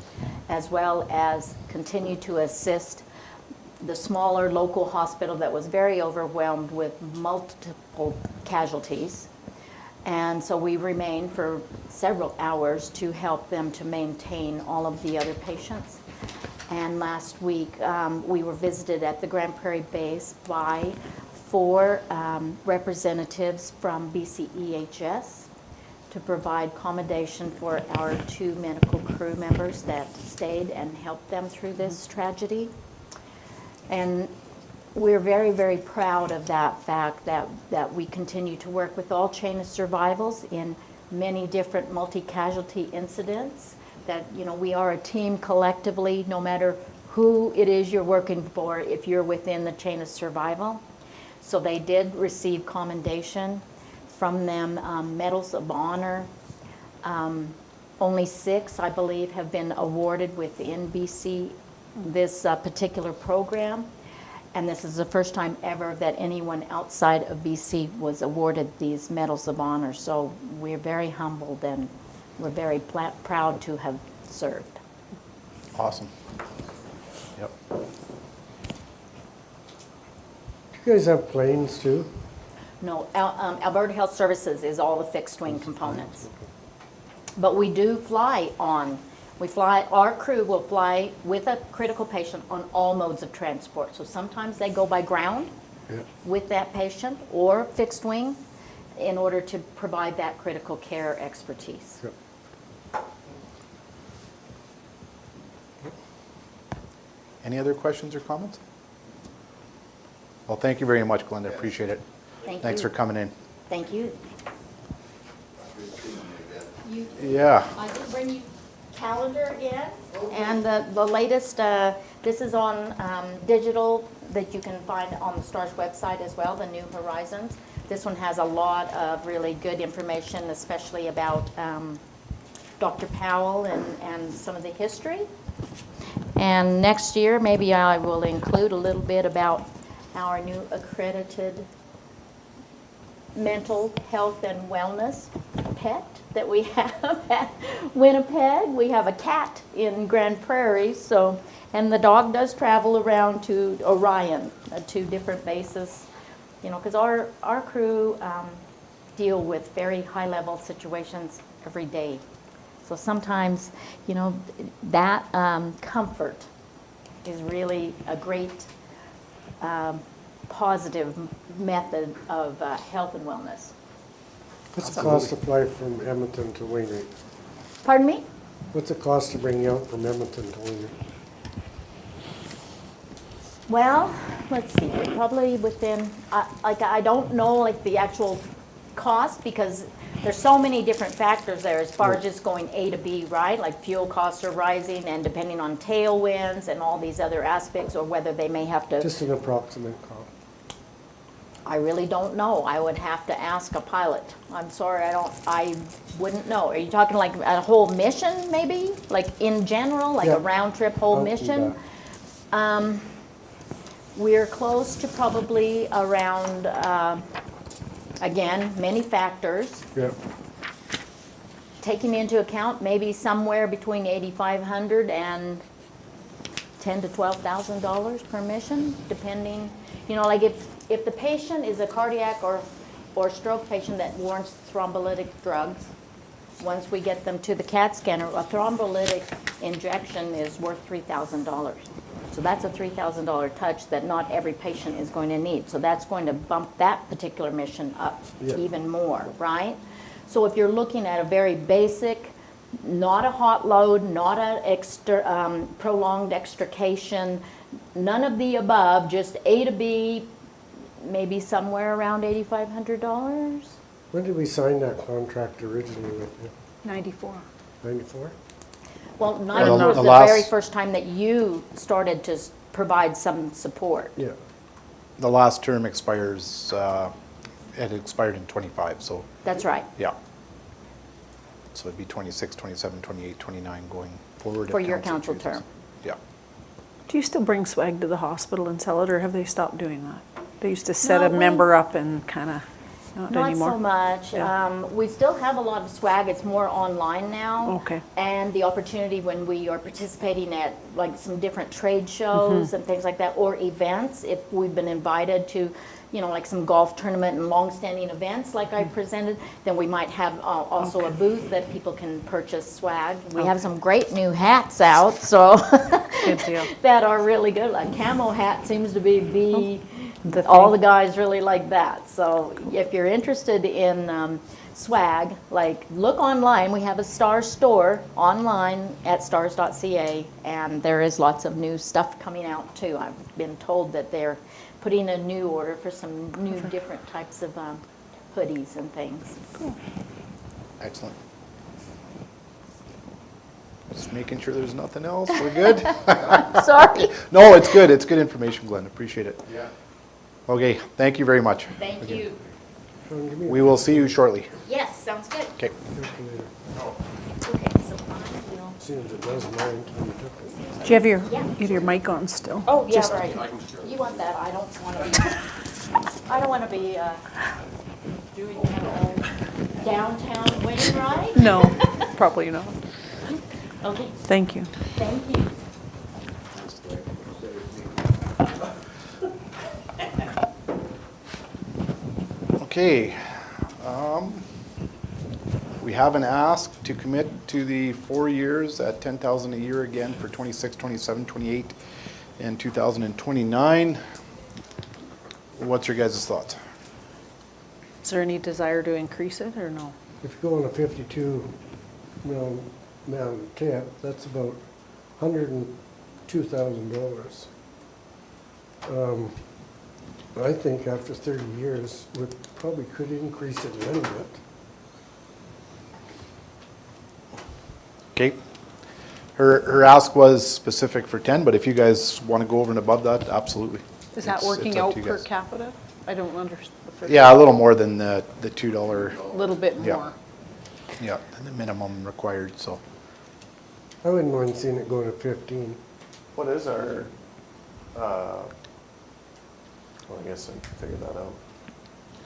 as well as continue to assist the smaller local hospital that was very overwhelmed with multiple casualties. And so we remained for several hours to help them to maintain all of the other patients. And last week, we were visited at the Grand Prairie base by 4 representatives from BC EHS to provide accommodation for our 2 medical crew members that stayed and helped them through this tragedy. And we're very, very proud of that fact that we continue to work with all chain of survivals in many different multi-casualty incidents, that, you know, we are a team collectively, no matter who it is you're working for, if you're within the chain of survival. So they did receive commendation from them, medals of honor. Only 6, I believe, have been awarded within BC this particular program. And this is the first time ever that anyone outside of BC was awarded these medals of honor. So we're very humbled and we're very proud to have served. Awesome. Yep. You guys have planes too? No, Alberta Health Services is all the fixed wing components. But we do fly on. Our crew will fly with a critical patient on all modes of transport. So sometimes they go by ground with that patient or fixed wing in order to provide that critical care expertise. Yep. Any other questions or comments? Well, thank you very much, Glenda. Appreciate it. Thanks for coming in. Thank you. Yeah. I did bring you calendar again, and the latest, this is on digital that you can find on the STARS website as well, the New Horizons. This one has a lot of really good information, especially about Dr. Powell and some of the history. And next year, maybe I will include a little bit about our new accredited mental health and wellness pet that we have at Winnipeg. We have a cat in Grand Prairie, so, and the dog does travel around to Orion, 2 different bases, you know, because our crew deal with very high-level situations every day. So sometimes, you know, that comfort is really a great positive method of health and wellness. What's the cost to fly from Edmonton to Wainwright? Pardon me? What's the cost to bring you out from Edmonton to Wainwright? Well, let's see, we're probably within, I don't know like the actual cost because there's so many different factors there as far as just going A to B, right? Like fuel costs are rising and depending on tailwinds and all these other aspects or whether they may have to. Just an approximate cost. I really don't know. I would have to ask a pilot. I'm sorry, I wouldn't know. Are you talking like a whole mission maybe? Like in general, like Yeah. a round trip whole I'll do mission? We're close to probably around, again, many factors. Yeah. Taking into account maybe somewhere between $8,500 and $10,000 to $12,000 per mission, depending, like if the patient is a cardiac or stroke patient that warrants thrombolytic drugs, once we get them to the CAT scanner, a thrombolytic injection is worth $3,000. So that's a $3,000 touch that not every patient is going to need. So that's going to bump that particular mission up even more, right? So if you're looking at a very basic, not a hot load, not a prolonged extrication, none of the above, just A to B, maybe somewhere around $8,500. When did we sign that contract originally with you? 94. 94? Well, 94 was the very first time that you started to provide some support. Yeah. The last term expires, it expired in 25, so. That's right. Yeah. So it'd be 26, 27, 28, 29 going forward. For if your council council chooses. term. Yeah. Do you still bring swag to the hospital and sell it, or have they stopped doing that? They used to set a No, member up and kind of, not anymore? Not so much. Yeah. We still have a lot of swag. It's more online now. Okay. And the opportunity when we are participating at like some different trade shows and things like that, or events, if we've been invited to, like some golf tournament and long-standing events like I presented, then we might have also a booth that people can purchase swag. We have some great new hats out, so Good deal. that are really good. Like camo hat seems to be All the guys really like that. So if you're interested in swag, like look online. We have a Stars store online at stars.ca, and there is lots of new stuff coming out too. I've been told that they're putting a new order for some new different types of hoodies and things. Cool. Excellent. Just making sure there's nothing else. We're good? Sorry. No, it's good. It's good information, Glenn. Appreciate it. Yeah. Okay, thank you very much. Thank Again. you. Sean, give me a We will see you shortly. Yes, sounds good. Okay. calculator. Okay, so I will. Seeing as it does mine when you took it. Do you have Yeah. your mic on still? Oh, yeah, Just- right. You want that? I don't want to be doing that all downtown Wainwright. No, probably not. Okay, Thank you. thank you. Okay. We have an ask to commit to the 4 years at $10,000 a year again for 26, 27, 28, and 2029. What's your guys' thoughts? Is there any desire to increase it or no? If you go on a 52 man camp, that's about $102,000. I think after 30 years, we probably could increase it a little bit. Okay. Her ask was specific for 10, but if you guys want to go over and above that, absolutely. Is that It's working up out to you per guys. capita? I don't understand. Yeah, a little more than the $2, A little bit Yeah. more. yeah, than the minimum required, so. I wouldn't mind seeing it go to 15. What is our, well, I guess I can figure that out.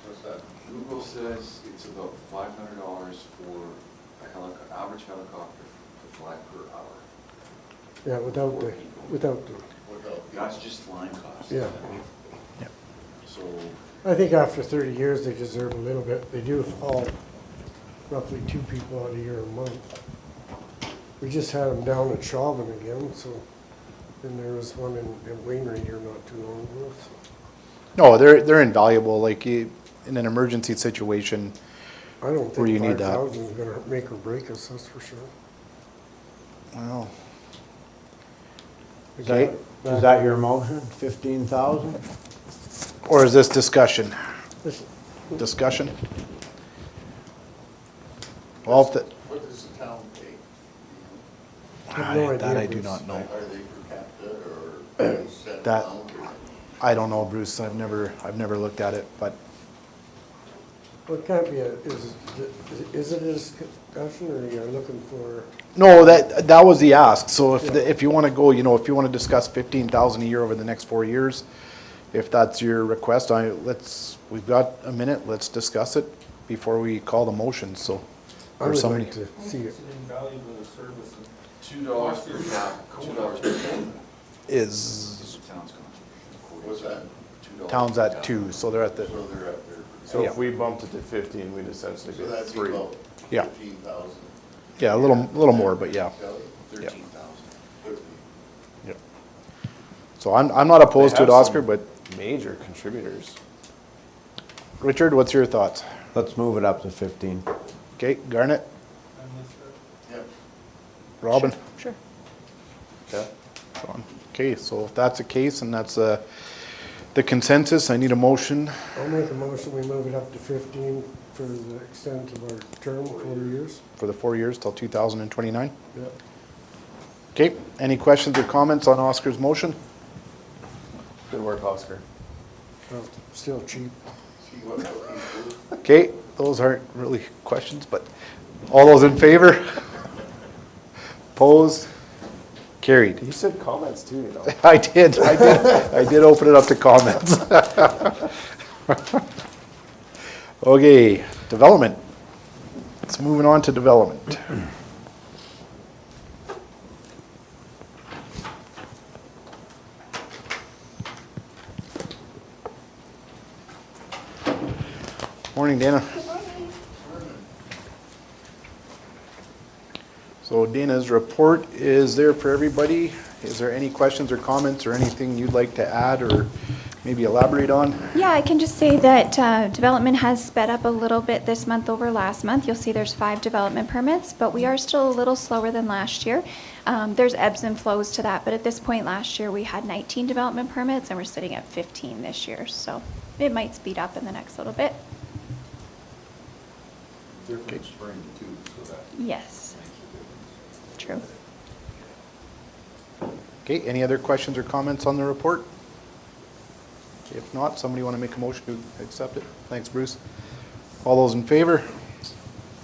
What's that? Google says it's about $500 for average helicopter to fly per hour. Yeah, without the, Without- That's just flying costs. yeah. So, I think after 30 years, they deserve a little bit. They do haul roughly 2 people out a year a month. We just had them down at Chauvin again, so And there was one in Wainwright here not too long ago. No, they're invaluable, like in an emergency situation. I don't Where you think need that. 5,000 is gonna make or break us, that's for sure. Well, Is that your motion, 15,000? or is this discussion? Discussion? Well, if the- What does the town pay? I have no that idea, I do Bruce. not know. Are they per capita or set That- amount? or- I don't know, Bruce. I've never looked at it, but Well, it can't be is it a discussion or you're looking for, no, that was the ask. So if you want to go, if you want to discuss 15,000 a year over the next 4 years, if that's your request, we've got a minute. Let's discuss it before we call the motion. So, I or would somebody. like to see it. Invaluable service. $2 per cap, $2 per ton. Is What's that? $2 town's per at ton. 2, so they're at the So they're at their. So Yeah. if we bumped it to 15, we'd essentially So be at that'd be 3. about Yeah. 15,000. yeah a little more, but yeah. Kelly? 13,000. 13. Yeah. So I'm not opposed to it, They have Oscar, some but Major contributors. Richard, what's your thoughts? Let's move it up to 15. Okay, Garnet, Yep. Robin. Sure. Yeah. Sean. Okay, so if that's the case and that's the consensus, I need a motion. I'll make a motion, we move it up to 15 for the extent of our term, 4 years. For the 4 years till 2029. Yeah. Okay, any questions or comments on Oscar's motion? Good work, Oscar. Well, still cheap. See what he's worth. Okay, those aren't really questions, but all those in favor? Opposed? Carried. You said comments too, I did open it up to comments. Okay, development. Let's moving on to development. Morning, Dana. So Dana's report is there for everybody. Is there any questions or comments or anything you'd like to add or maybe elaborate on? Yeah, I can just say that development has sped up a little bit this month over last month. You'll see there's 5 development permits, but we are still a little slower than last year. There's ebbs and flows to that, but at this point last year we had 19 development permits and we're sitting at 15 this year. So it might speed up in the next little bit. Different spring too, so that Yes, makes a true. difference. Okay, any other questions or comments on the report? If not, somebody want to make a motion to accept it? Thanks, Bruce. All those in favor?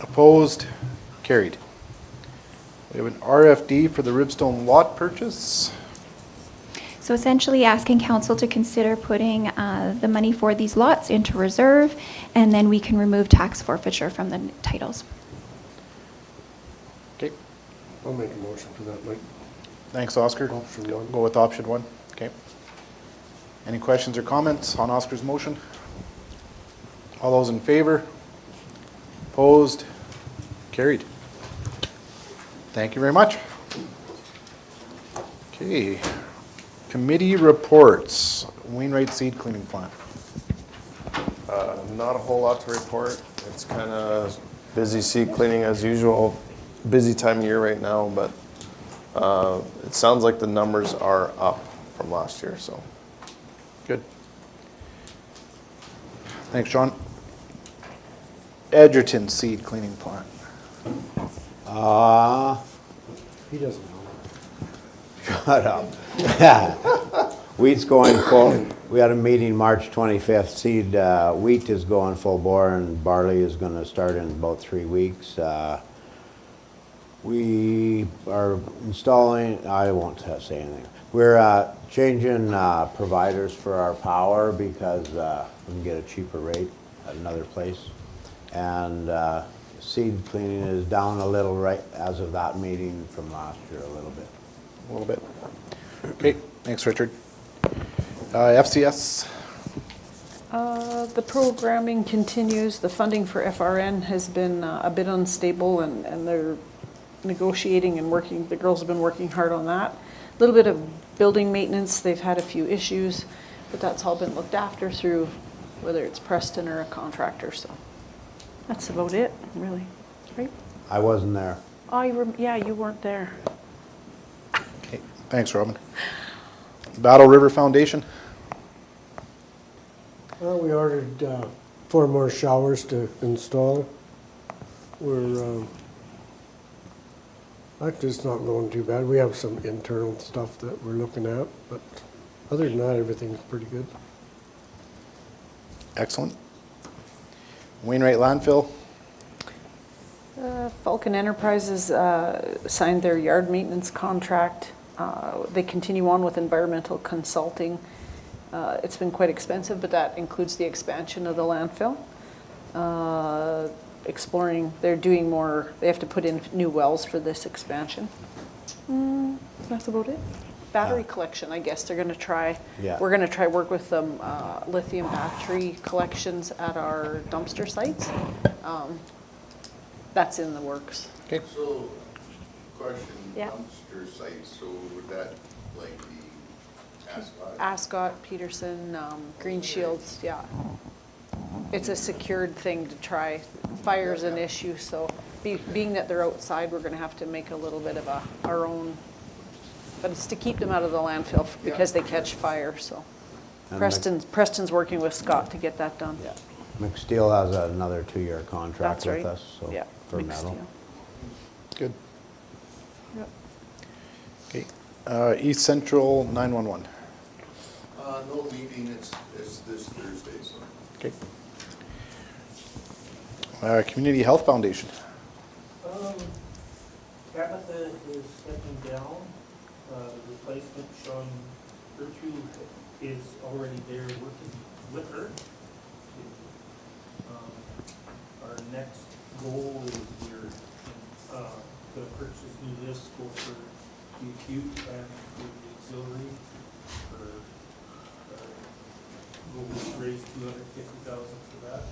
Opposed? Carried. We have an RFD for the Ribstone lot purchase. So essentially asking council to consider putting the money for these lots into reserve, and then we can remove tax forfeiture from the titles. Okay, I'll make a motion for that, Mike. thanks, Oscar. Option one. Go with option 1, okay. Any questions or comments on Oscar's motion? All those in favor? Opposed? Carried. Thank you very much. Okay, committee reports. Wainwright seed cleaning plant. Not a whole lot to report. It's kind of busy seed cleaning as usual. Busy time of year right now, but it sounds like the numbers are up from last year, so. Good. Thanks, Sean. Edgerton seed cleaning plant. He doesn't know. Shut up. Wheat's going full. We had a meeting March 25th. Seed, wheat is going full bore and barley is going to start in about 3 weeks. We are installing, I won't say anything. We're changing providers for our power because we can get a cheaper rate at another place. And seed cleaning is down a little right as of that meeting from last year, a little bit. A little bit. Okay, thanks, Richard. FCS. The programming continues. The funding for FRN has been a bit unstable, and they're negotiating and working. The girls have been working hard on that. little bit of building maintenance. They've had a few issues, but that's all been looked after through whether it's Preston or a contractor, so that's about it, really, right? I wasn't there. Oh, yeah, you weren't there. Okay, thanks, Robin. Battle River Foundation? Well, we ordered 4 more showers to install. We're, actually, it's not going too bad. We have some internal stuff that we're looking at, but other than that, everything's pretty good. Excellent. Wainwright Landfill? Falcon Enterprises signed their yard maintenance contract. They continue on with environmental consulting. It's been quite expensive, but that includes the expansion of the landfill. Exploring, they're doing more, they have to put in new wells for this expansion. That's about it. Battery collection, I guess they're gonna try. Yeah. We're gonna try work with them, lithium battery collections at our dumpster sites. That's in the works. Okay. So, question, Yeah. dumpster sites, so would that like be Ascot? Ascot, Peterson, Green Shields, yeah. It's a secured thing to try. Fire's an issue, so being that they're outside, we're gonna have to make a little bit of our own, but it's to keep them out of the landfill because they catch fire, so. And Preston's working with Scott to get that done. Yeah. McSteel has another 2-year contract That's with right. us, so, Yeah, for mixed metal. deal. Good. Yep. Okay. East Central 911? No meeting, it's this Thursday, so. Okay. Community Health Foundation? Tabitha is stepping down. The replacement, Sean Gertrude, is already there working with her. Our next goal is we're going to purchase new lists both for the acute and for the auxiliary. We'll raise $250,000 for that.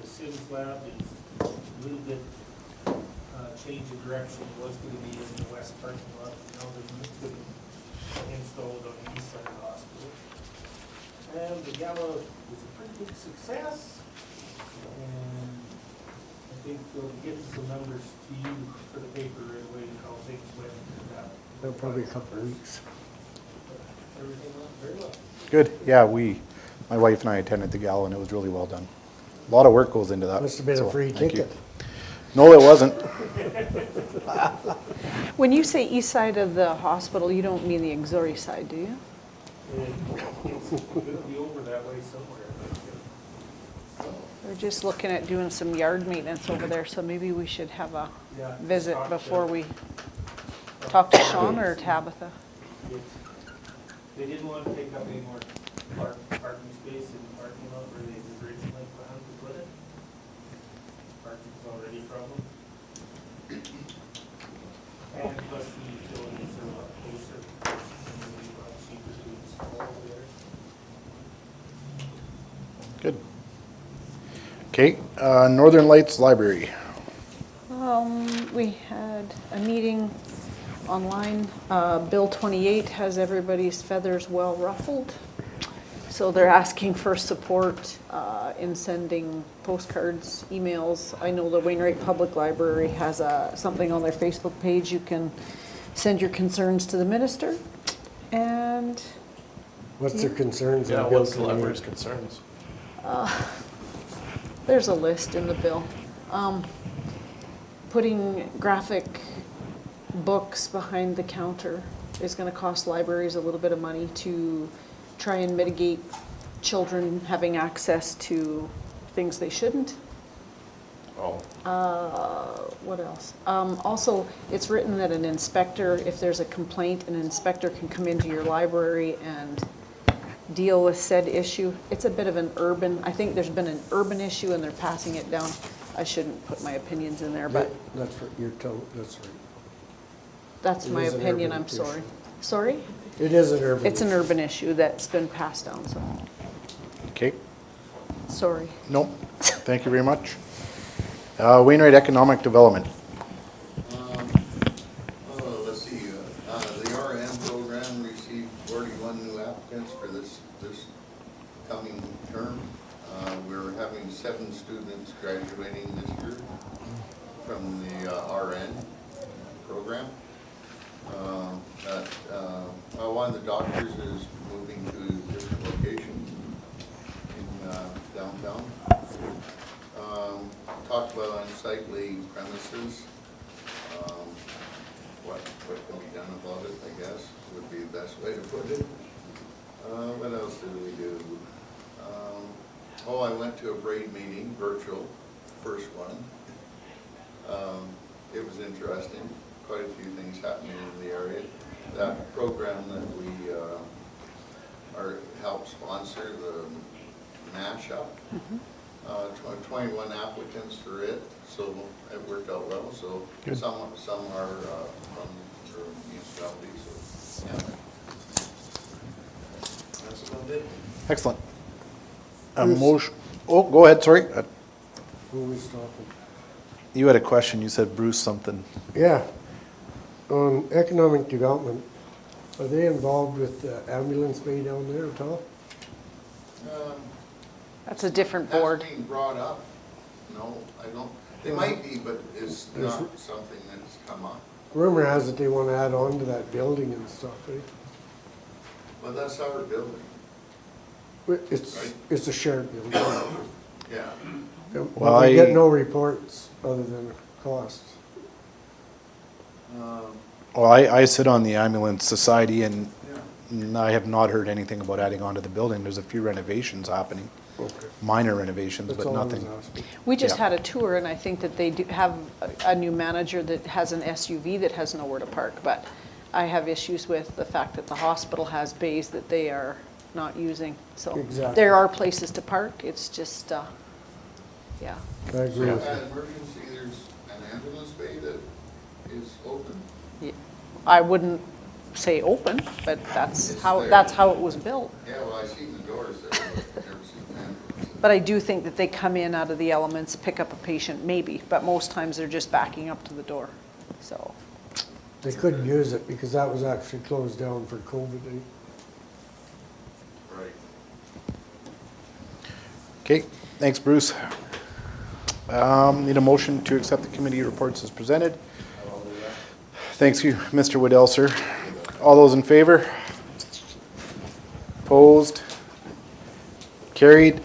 The Sims lab is a little bit change of direction. It was going to be in the west parking lot, but now they're going to be installed on the east side of the hospital. And the gala was a pretty big success. And I think we'll get some numbers to you for the paper right away, how things went. Probably a couple of weeks. Everything went very well. Good. Yeah, my wife and I attended the gala and it was really well done. A lot of work goes into that. Must have been so a free thank you. ticket. No, it wasn't. When you say east side of the hospital, you don't mean the auxiliary side, do you? It's going to be over that way somewhere. We're just looking at doing some yard maintenance over there, so maybe we should have a Yeah, visit talk to- before we talk to Sean or Tabitha. They didn't want to take up any more parking space in the parking lot where they originally planned to put it. Parking's already a problem. And plus the utilities are a lot closer, and it'll be a lot cheaper to install over there. Good. Okay, Northern Lights Library. We had a meeting online. Bill 28 has everybody's feathers well ruffled. So they're asking for support in sending postcards, emails. I know the Wainwright Public Library has something on their Facebook page. You can send your concerns to the minister. And What's their concerns? Yeah, on Bill what's the 28? library's concerns? there's a list in the bill. Putting graphic books behind the counter is going to cost libraries a little bit of money to try and mitigate children having access to things they shouldn't. Oh. What else? Also, it's written that an inspector, if there's a complaint, an inspector can come into your library and deal with said issue. It's a bit of an urban, I think there's been an urban issue and they're passing it down. I shouldn't put my opinions in there, but That's what you're telling, that's right. that's It my is an opinion, urban I'm issue. sorry. Sorry? It is an urban. It's an urban issue that's been passed down, so, Okay, sorry. no, thank you very much. Wainwright Economic Development. Let's see, the RN 21 new applicants for this coming term. We're having 7 students graduating this year from the RN program. One of the doctors is moving to a different location in downtown. Talked about unsightly premises. What can be done about it, I guess, would be the best way to put it. What else did we do? I went to a braid meeting, virtual, first one. It was interesting, quite a few things happening in the area. That program that we help sponsor, the mashup, 21 applicants for it, so it worked out well. So some are from the municipality, so yeah. That's about it. Excellent. A motion, go ahead, sorry. Who are we stopping? You had a question, you said Bruce something. Yeah. On economic development, are they involved with the ambulance bay down there at all? That's a different board. That's being brought up. No, I don't. They might be, but it's not something that's come up. Rumor has it they want to add on to that building and stuff, right? Well, that's our building. It's a shared building. Yeah. But they get no reports other than costs. Well, I sit on the ambulance society and I have not heard anything about adding on to the building. There's a few renovations happening. Okay. Minor renovations, That's but all I was nothing. asking. We just Yeah. had a tour, and I think that they do have a new manager that has an SUV that has nowhere to park, but I have issues with the fact that the hospital has bays that they are not using. So Exactly. there are places to park, it's just, yeah. I agree So with at you. emergency, there's an ambulance bay that is open. I wouldn't say open, but that's It's how there. it was built. Yeah, well, I seen the doors there, but I've never seen the ambulance. But I do think that they come in out of the elements, pick up a patient, maybe, but most times they're just backing up to the door, so. They couldn't use it because that was actually closed down for COVID. Right. Okay, thanks, Bruce. Need a motion to accept the committee reports as presented. Thanks you, Mr. Waddell, sir. All those in favor? Opposed? Carried.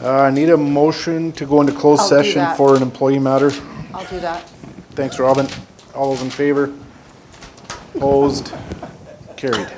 Need a motion to go into closed I'll do session that. for an employee matter. I'll do that. Thanks, Robin. All those in favor? Opposed? Carried.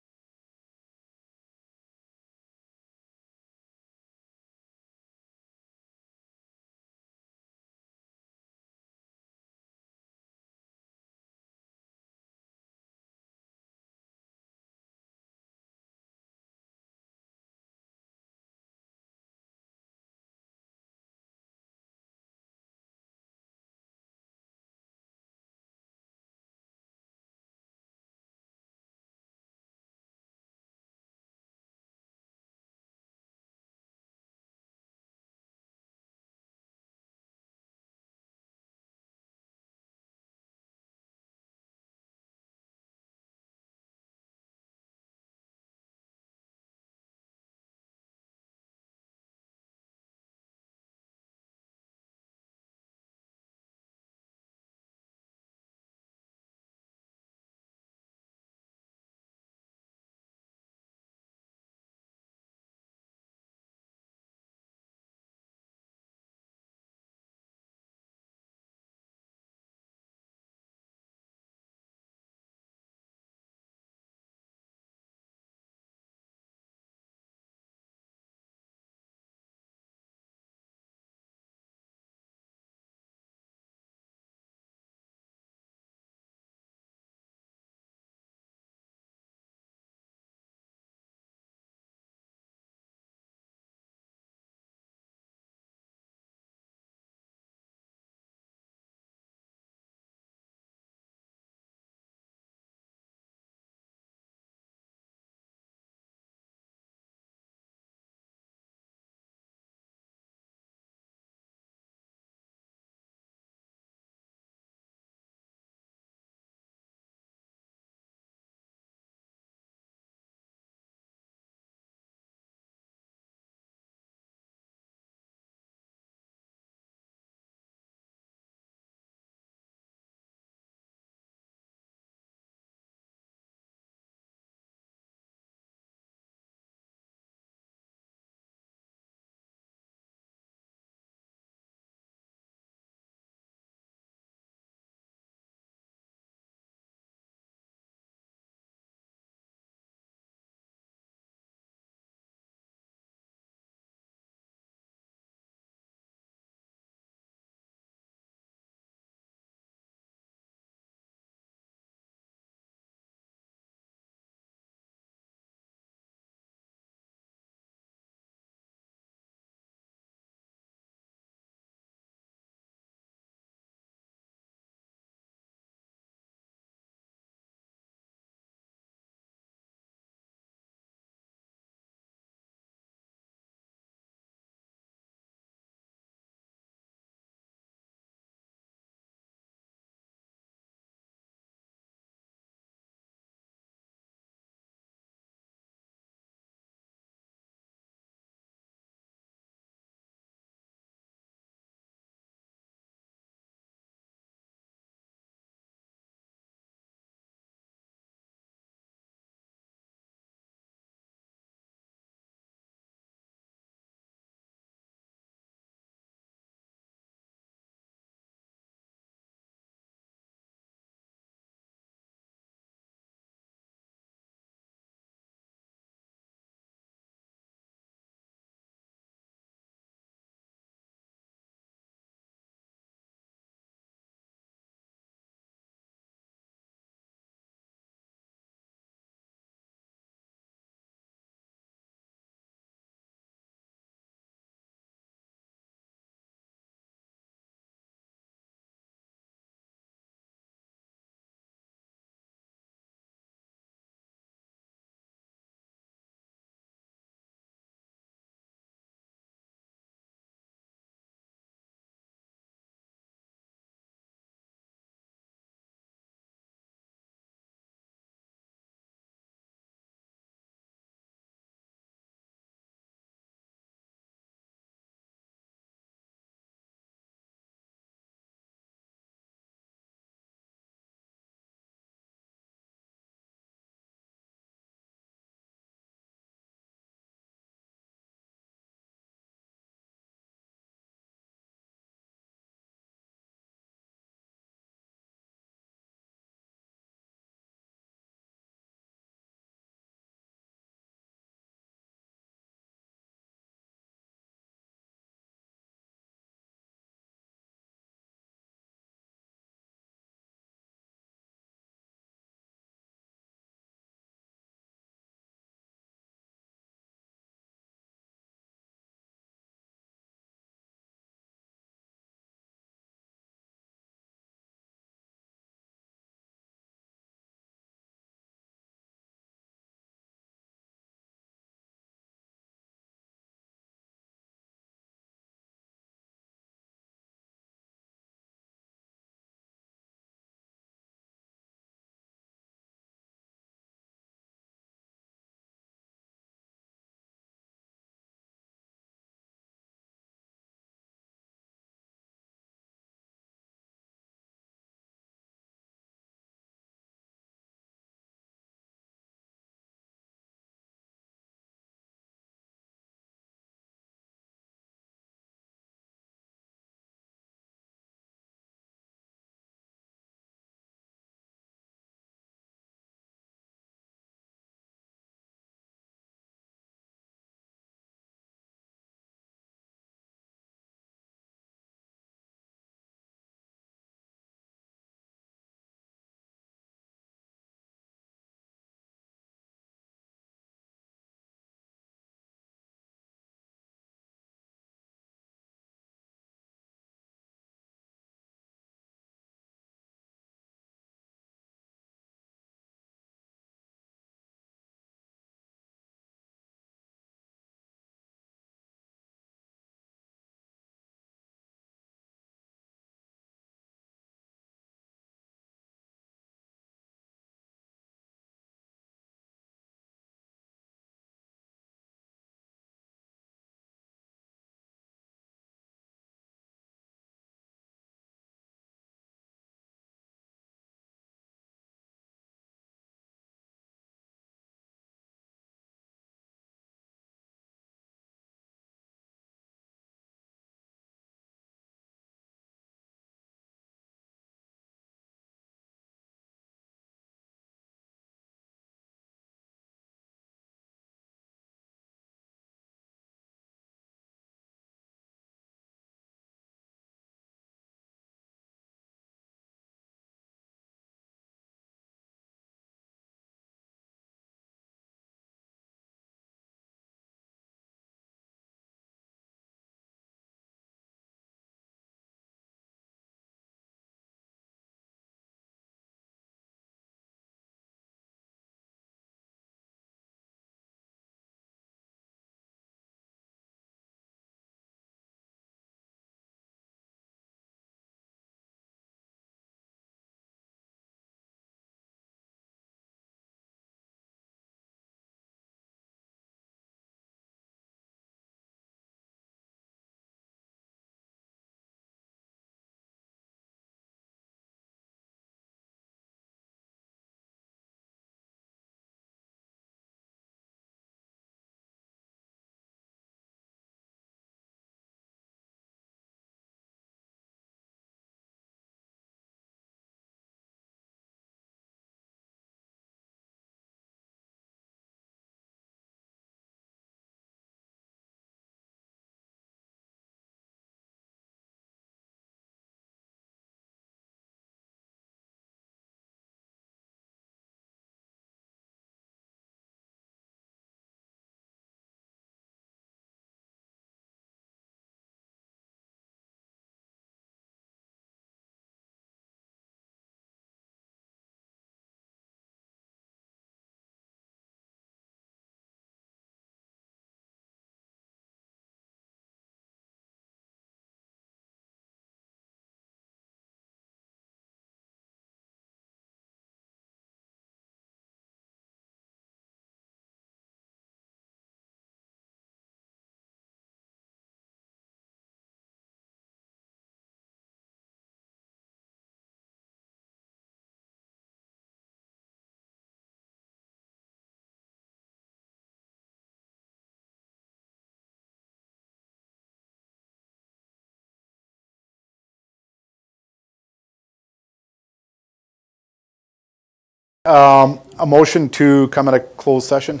A motion to come at a closed session?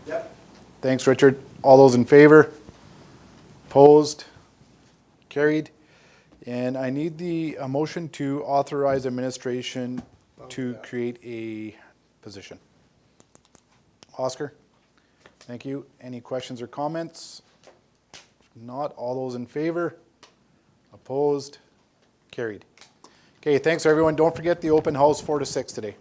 Yep. Thanks, Richard. All those in favor? Opposed? Carried. And I need a motion to authorize administration to create a position. Oscar? Thank you. Any questions or comments? Not. All those in favor? Opposed? Carried. Okay, thanks everyone. Don't forget the open house 4 to 6 today.